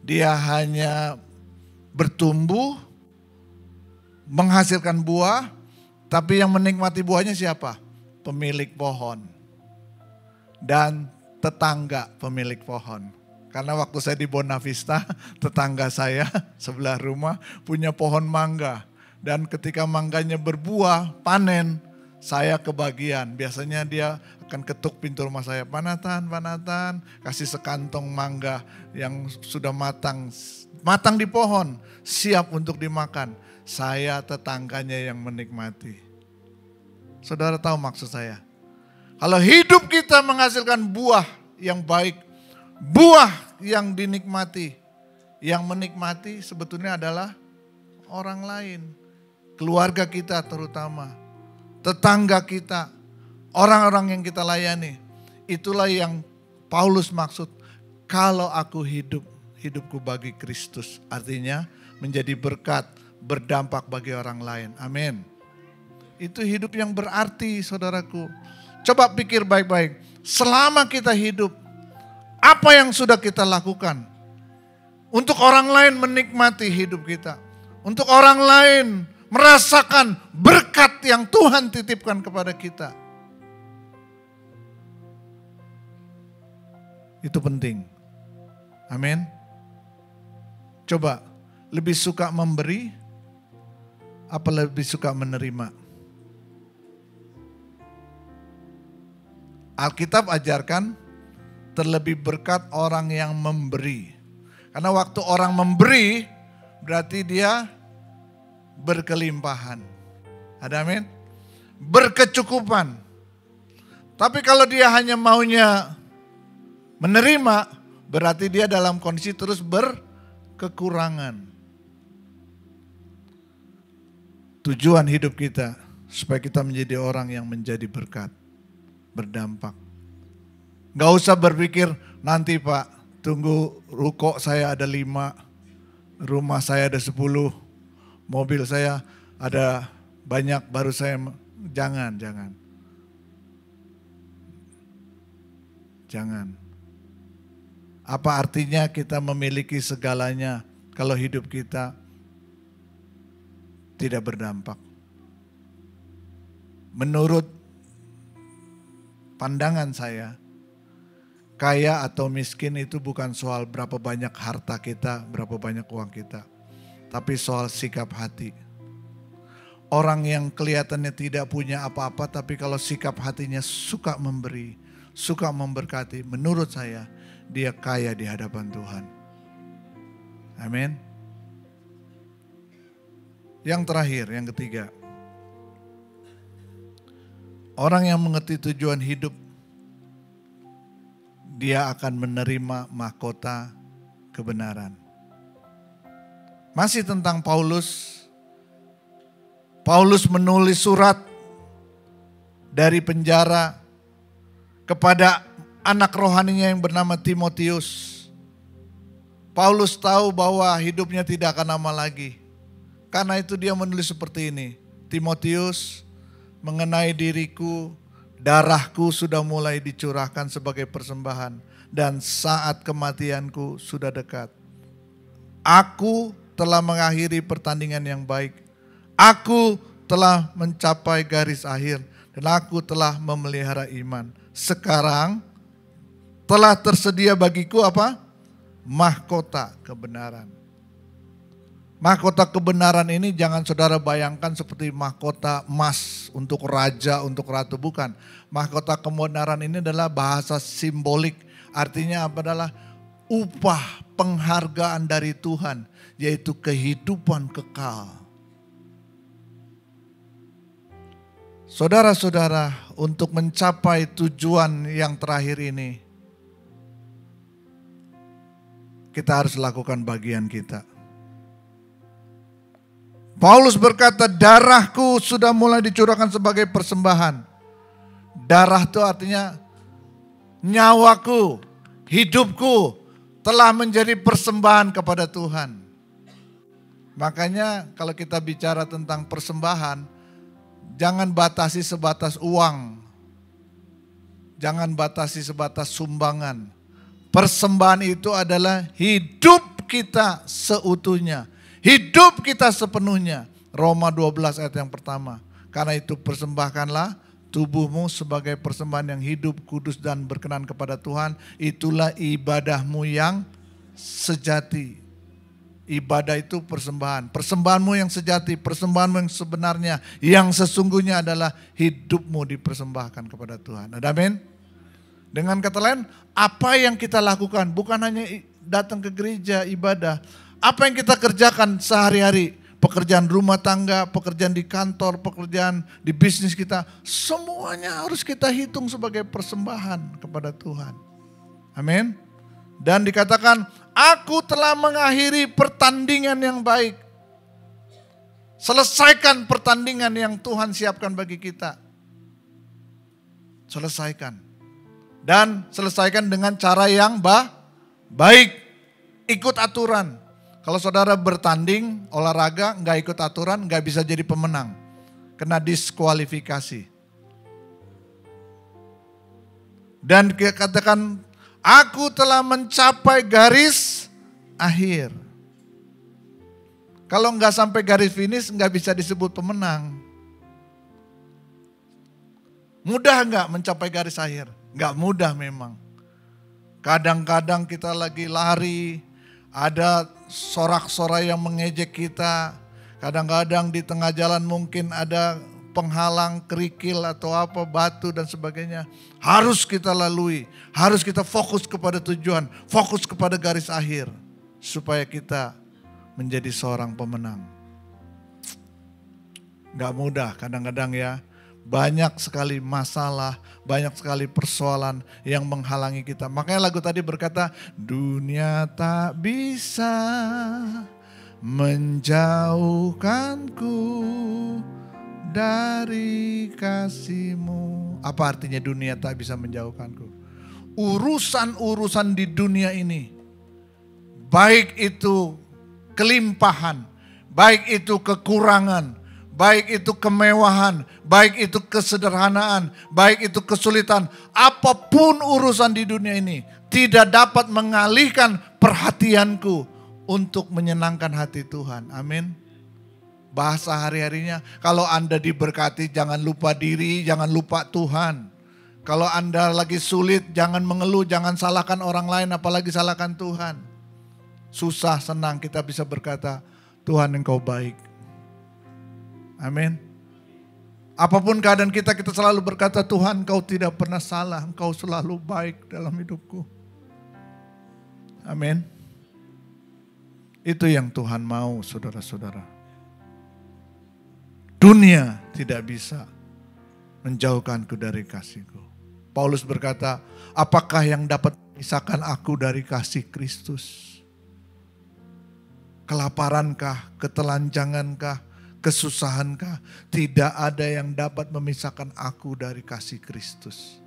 Dia hanya bertumbuh, menghasilkan buah, tapi yang menikmati buahnya siapa? Pemilik pohon. dan tetangga pemilik pohon. Karena waktu saya di Bonavista, tetangga saya sebelah rumah punya pohon mangga. Dan ketika mangganya berbuah, panen, saya kebagian. Biasanya dia akan ketuk pintu rumah saya, Panatan, kasih sekantong mangga yang sudah matang di pohon, siap untuk dimakan. Saya tetangganya yang menikmati. Saudara tahu maksud saya? Kalau hidup kita menghasilkan buah yang baik, buah yang dinikmati, yang menikmati sebetulnya adalah orang lain. Keluarga kita terutama, tetangga kita, orang-orang yang kita layani. Itulah yang Paulus maksud, kalau aku hidup, hidupku bagi Kristus. Artinya menjadi berkat, berdampak bagi orang lain. Amin. Itu hidup yang berarti, saudaraku. Coba pikir baik-baik, selama kita hidup, apa yang sudah kita lakukan? Untuk orang lain menikmati hidup kita. Untuk orang lain merasakan berkat yang Tuhan titipkan kepada kita. Itu penting. Amin. Coba, lebih suka memberi, apa lebih suka menerima? Alkitab ajarkan terlebih berkat orang yang memberi. Karena waktu orang memberi berarti dia berkelimpahan. Ada amin? Berkecukupan. Tapi kalau dia hanya maunya menerima, berarti dia dalam kondisi terus berkekurangan. Tujuan hidup kita supaya kita menjadi orang yang menjadi berkat, berdampak. Gak usah berpikir nanti Pak, tunggu ruko saya ada 5, rumah saya ada 10, mobil saya ada banyak baru saya, jangan. Apa artinya kita memiliki segalanya kalau hidup kita tidak berdampak? Menurut pandangan saya, kaya atau miskin itu bukan soal berapa banyak harta kita, berapa banyak uang kita. Tapi soal sikap hati. Orang yang kelihatannya tidak punya apa-apa, tapi kalau sikap hatinya suka memberi, suka memberkati, menurut saya dia kaya di hadapan Tuhan. Amin. Yang terakhir, yang ketiga. Orang yang mengerti tujuan hidup, dia akan menerima mahkota kebenaran. Masih tentang Paulus. Paulus menulis surat dari penjara kepada anak rohaninya yang bernama Timotius. Paulus tahu bahwa hidupnya tidak akan lama lagi. Karena itu dia menulis seperti ini. Timotius, mengenai diriku, darahku sudah mulai dicurahkan sebagai persembahan dan saat kematianku sudah dekat. Aku telah mengakhiri pertandingan yang baik. Aku telah mencapai garis akhir dan aku telah memelihara iman. Sekarang telah tersedia bagiku apa? Mahkota kebenaran. Mahkota kebenaran ini jangan saudara bayangkan seperti mahkota emas untuk raja, untuk ratu, bukan. Mahkota kebenaran ini adalah bahasa simbolik. Artinya apa? Adalah upah penghargaan dari Tuhan, yaitu kehidupan kekal. Saudara-saudara, untuk mencapai tujuan yang terakhir ini, kita harus lakukan bagian kita. Paulus berkata, darahku sudah mulai dicurahkan sebagai persembahan. Darah itu artinya nyawaku, hidupku telah menjadi persembahan kepada Tuhan. Makanya kalau kita bicara tentang persembahan, jangan batasi sebatas uang. Jangan batasi sebatas sumbangan. Persembahan itu adalah hidup kita seutuhnya. Hidup kita sepenuhnya. Roma 12 ayat yang pertama. Karena itu persembahkanlah tubuhmu sebagai persembahan yang hidup, kudus dan berkenan kepada Tuhan. Itulah ibadahmu yang sejati. Ibadah itu persembahan. Persembahanmu yang sejati, persembahanmu yang sebenarnya, yang sesungguhnya adalah hidupmu dipersembahkan kepada Tuhan. Ada amin? Dengan kata lain, apa yang kita lakukan bukan hanya datang ke gereja ibadah. Apa yang kita kerjakan sehari-hari, pekerjaan rumah tangga, pekerjaan di kantor, pekerjaan di bisnis kita, semuanya harus kita hitung sebagai persembahan kepada Tuhan. Amin. Dan dikatakan, aku telah mengakhiri pertandingan yang baik. Selesaikan pertandingan yang Tuhan siapkan bagi kita. Selesaikan. Dan selesaikan dengan cara yang baik. Ikut aturan. Kalau saudara bertanding, olahraga, nggak ikut aturan, nggak bisa jadi pemenang. Kena diskualifikasi. Dan katakan, aku telah mencapai garis akhir. Kalau nggak sampai garis finish, nggak bisa disebut pemenang. Mudah nggak mencapai garis akhir? Nggak mudah memang. Kadang-kadang kita lagi lari, ada sorak-sorai yang mengejek kita. Kadang-kadang di tengah jalan mungkin ada penghalang, kerikil atau apa, batu dan sebagainya. Harus kita lalui, harus kita fokus kepada tujuan, fokus kepada garis akhir. Supaya kita menjadi seorang pemenang. Gak mudah kadang-kadang ya. Banyak sekali masalah, banyak sekali persoalan yang menghalangi kita. Makanya lagu tadi berkata, dunia tak bisa menjauhkanku dari kasih-Mu. Apa artinya dunia tak bisa menjauhkanku? Urusan-urusan di dunia ini, baik itu kelimpahan, baik itu kekurangan, baik itu kemewahan, baik itu kesederhanaan, baik itu kesulitan. Apapun urusan di dunia ini tidak dapat mengalihkan perhatianku untuk menyenangkan hati Tuhan. Amin. Bahasa hari-harinya, kalau Anda diberkati jangan lupa diri, jangan lupa Tuhan. Kalau Anda lagi sulit jangan mengeluh, jangan salahkan orang lain apalagi salahkan Tuhan. Susah senang kita bisa berkata, Tuhan Engkau baik. Amin. Apapun keadaan kita selalu berkata, Tuhan Engkau tidak pernah salah, Engkau selalu baik dalam hidupku. Amin. Itu yang Tuhan mau, saudara-saudara. Dunia tidak bisa menjauhkanku dari kasih-Ku. Paulus berkata, apakah yang dapat memisahkan aku dari kasih Kristus? Kelaparankah, ketelanjangankah, kesusahankah? Tidak ada yang dapat memisahkan aku dari kasih Kristus.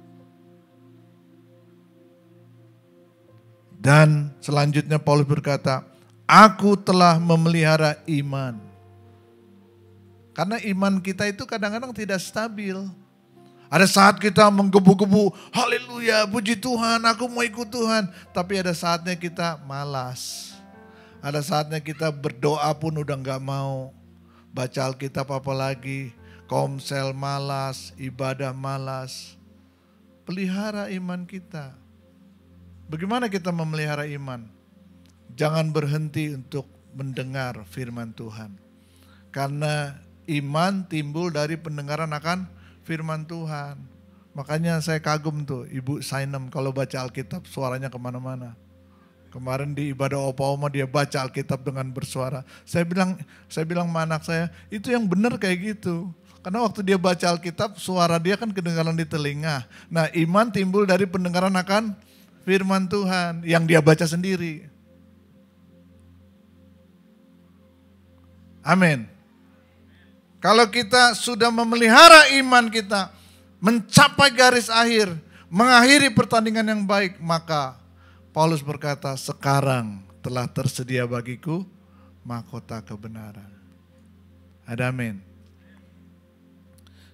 Dan selanjutnya Paulus berkata, aku telah memelihara iman. Karena iman kita itu kadang-kadang tidak stabil. Ada saat kita menggebu-gebu, haleluya, puji Tuhan, aku mau ikut Tuhan. Tapi ada saatnya kita malas. Ada saatnya kita berdoa pun udah gak mau. Baca Alkitab apalagi, komsel malas, ibadah malas. Pelihara iman kita. Bagaimana kita memelihara iman? Jangan berhenti untuk mendengar firman Tuhan. Karena iman timbul dari pendengaran akan firman Tuhan. Makanya saya kagum tuh Ibu Sainem kalau baca Alkitab suaranya kemana-mana. Kemarin di ibadah Opa-Oma dia baca Alkitab dengan bersuara. Saya bilang sama anak saya, itu yang benar kayak gitu. Karena waktu dia baca Alkitab suara dia kan kedengaran di telinga. Nah iman timbul dari pendengaran akan firman Tuhan yang dia baca sendiri. Amin. Kalau kita sudah memelihara iman kita, mencapai garis akhir, mengakhiri pertandingan yang baik, maka Paulus berkata, sekarang telah tersedia bagiku mahkota kebenaran. Ada amin.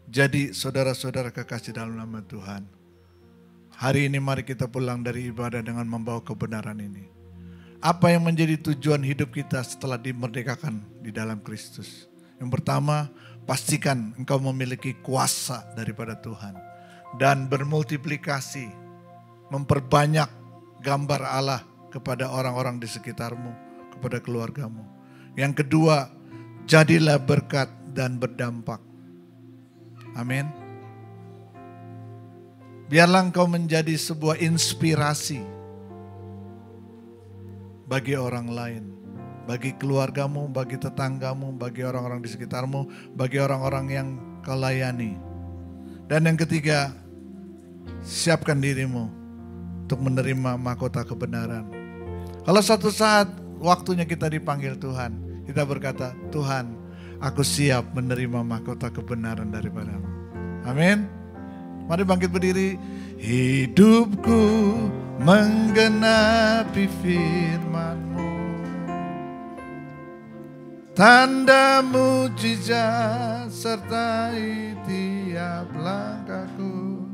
Jadi saudara-saudara kekasih dalam nama Tuhan, hari ini mari kita pulang dari ibadah dengan membawa kebenaran ini. Apa yang menjadi tujuan hidup kita setelah dimerdekakan di dalam Kristus? Yang pertama, pastikan engkau memiliki kuasa daripada Tuhan. Dan bermultiplikasi, memperbanyak gambar Allah kepada orang-orang di sekitarmu, kepada keluargamu. Yang kedua, jadilah berkat dan berdampak. Amin. Biarlah engkau menjadi sebuah inspirasi bagi orang lain, bagi keluargamu, bagi tetanggamu, bagi orang-orang di sekitarmu, bagi orang-orang yang kau layani. Dan yang ketiga, siapkan dirimu untuk menerima mahkota kebenaran. Kalau suatu saat waktunya kita dipanggil Tuhan, kita berkata, Tuhan, aku siap menerima mahkota kebenaran daripada-Mu. Amin. Mari bangkit berdiri. Hidupku menggenapi firman-Mu, tanda mujizat sertai tiap langkahku.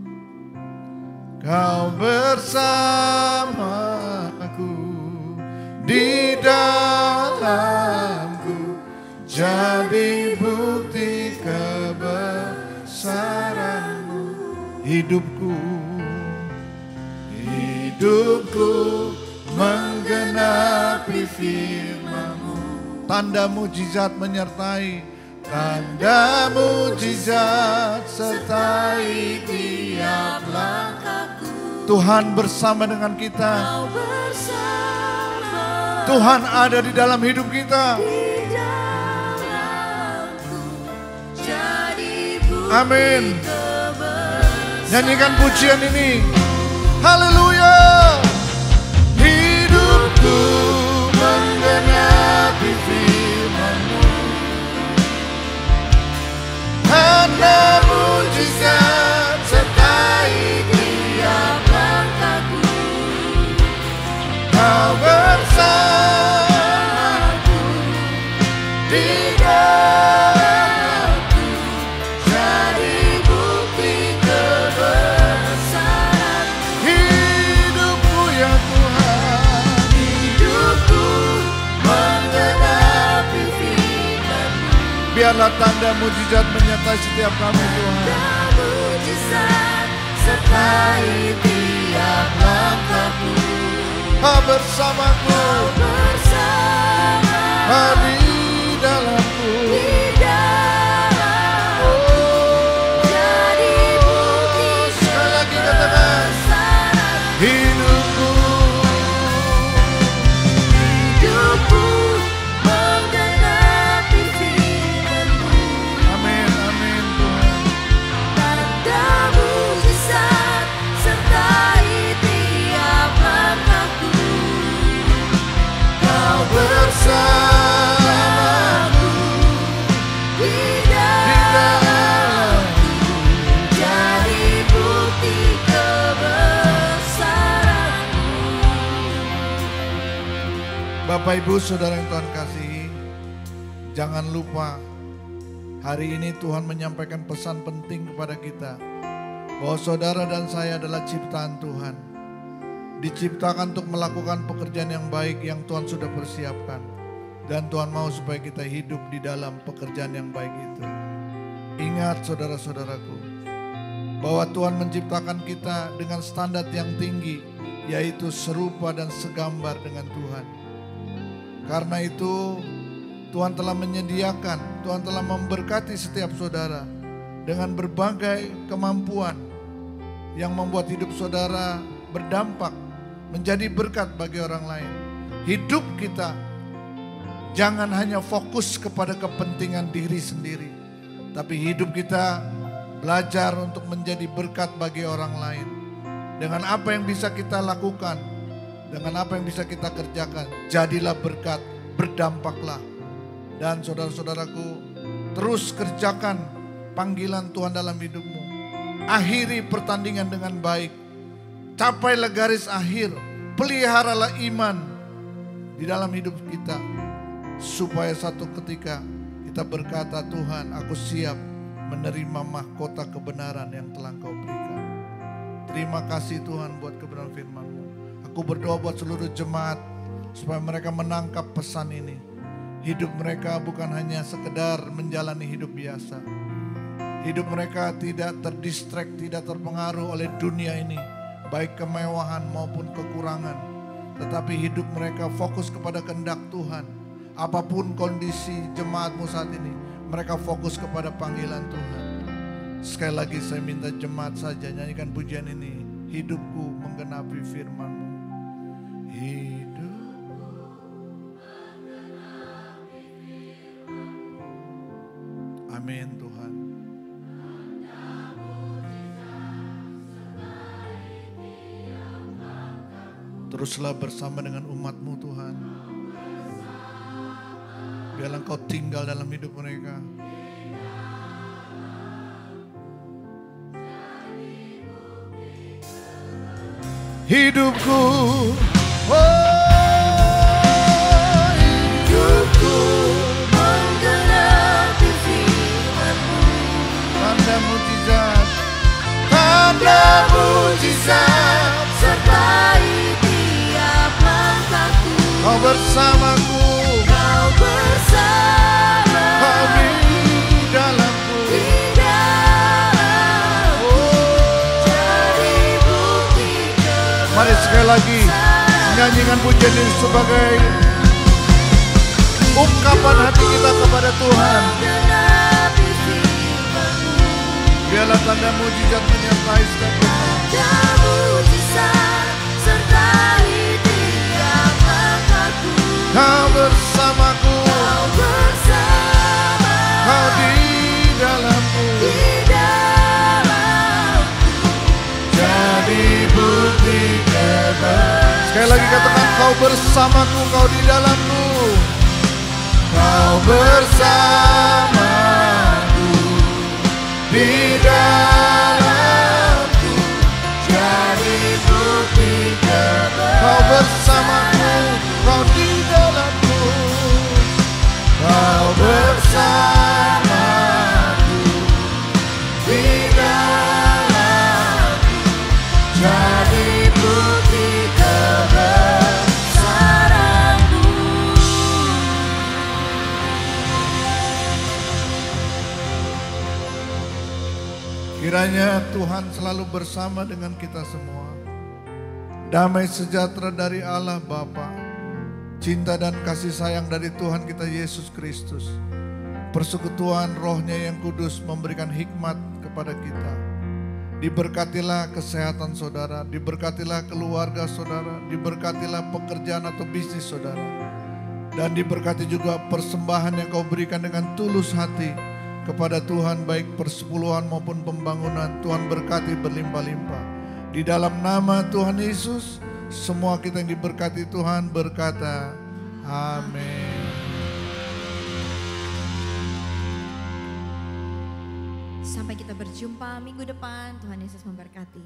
Kau bersamaku di dalamku, jadi bukti kebesaran-Mu. Hidupku menggenapi firman-Mu, tanda mujizat menyertai, tanda mujizat sertai tiap langkahku. Tuhan bersama dengan kita. Tuhan ada di dalam hidup kita. Amin. Nyanyikan pujian ini. Haleluya. Hidupku menggenapi firman-Mu, tanda mujizat sertai tiap langkahku. Kau bersamaku di dalamku, jadi bukti kebesaran. Hidupku ya Tuhan, hidupku menggenapi firman-Mu. Biarlah tanda mujizat menyertai setiap kami Tuhan. Tanda mujizat sertai tiap langkahku. Kau bersamaku, di dalamku, jadi bukti. Sekali lagi katakan, hidupku menggenapi firman-Mu. Amin, amin Tuhan. Tanda mujizat sertai tiap langkahku. Kau bersamaku di dalamku, jadi bukti kebesaran-Mu. Bapak Ibu Saudara yang Tuhan kasihi, jangan lupa hari ini Tuhan menyampaikan pesan penting kepada kita bahwa saudara dan saya adalah ciptaan Tuhan. Diciptakan untuk melakukan pekerjaan yang baik yang Tuhan sudah persiapkan. Dan Tuhan mau supaya kita hidup di dalam pekerjaan yang baik itu. Ingat saudara-saudaraku, bahwa Tuhan menciptakan kita dengan standar yang tinggi, yaitu serupa dan segambar dengan Tuhan. Karena itu Tuhan telah menyediakan, Tuhan telah memberkati setiap saudara dengan berbagai kemampuan yang membuat hidup saudara berdampak, menjadi berkat bagi orang lain. Hidup kita jangan hanya fokus kepada kepentingan diri sendiri, tapi hidup kita belajar untuk menjadi berkat bagi orang lain. Dengan apa yang bisa kita lakukan, dengan apa yang bisa kita kerjakan, jadilah berkat, berdampaklah. Dan saudara-saudaraku, terus kerjakan panggilan Tuhan dalam hidupmu. Akhiri pertandingan dengan baik. Capailah garis akhir, peliharalah iman di dalam hidup kita. Supaya satu ketika kita berkata, Tuhan aku siap menerima mahkota kebenaran yang telah Kau berikan. Terima kasih Tuhan buat kebenaran firman-Mu. Aku berdoa buat seluruh jemaat supaya mereka menangkap pesan ini. Hidup mereka bukan hanya sekedar menjalani hidup biasa. Hidup mereka tidak terdistract, tidak terpengaruh oleh dunia ini, baik kemewahan maupun kekurangan. Tetapi hidup mereka fokus kepada kehendak Tuhan. Apapun kondisi jemaatmu saat ini, mereka fokus kepada panggilan Tuhan. Sekali lagi saya minta jemaat saja nyanyikan pujian ini. Hidupku menggenapi firman-Mu. Amin Tuhan. Teruslah bersama dengan umat-Mu Tuhan. Biarlah Engkau tinggal dalam hidup mereka. Hidupku, hidupku menggenapi firman-Mu. tanda mujizat sertai tiap langkahku. Kau bersamaku, Kau bersama Kau di dalamku. di dalam jadi bukti kebenaran. Mari sekali lagi nyanyikan pujian ini sebagai ungkapan hati kita kepada Tuhan. Menggenapi firman-Mu. Biarlah tanda mujizat menyertai setiap kita. Tanda mujizat sertai tiap langkahku. Kau bersamaku, Kau bersama Kau di dalamku. di dalamku. Jadi bukti kebenaran. Sekali lagi katakan Kau bersamaku, Kau di dalamku. Kau bersamaku di dalamku. Jadi bukti kebenaran. Kau bersamaku, Kau di dalamku. Kau bersamaku di dalamku. Jadi bukti kebesaran-Mu. Kiranya Tuhan selalu bersama dengan kita semua. Damai sejahtera dari Allah Bapa, cinta dan kasih sayang dari Tuhan kita Yesus Kristus, persekutuan Roh-Nya yang kudus memberikan hikmat kepada kita. Diberkatilah kesehatan saudara, diberkatilah keluarga saudara, diberkatilah pekerjaan atau bisnis saudara, dan diberkati juga persembahan yang kau berikan dengan tulus hati kepada Tuhan, baik persepuluhan maupun pembangunan. Tuhan berkati berlimpah-limpah. Di dalam nama Tuhan Yesus, semua kita yang diberkati Tuhan berkata, amin. Sampai kita berjumpa minggu depan, Tuhan Yesus memberkati.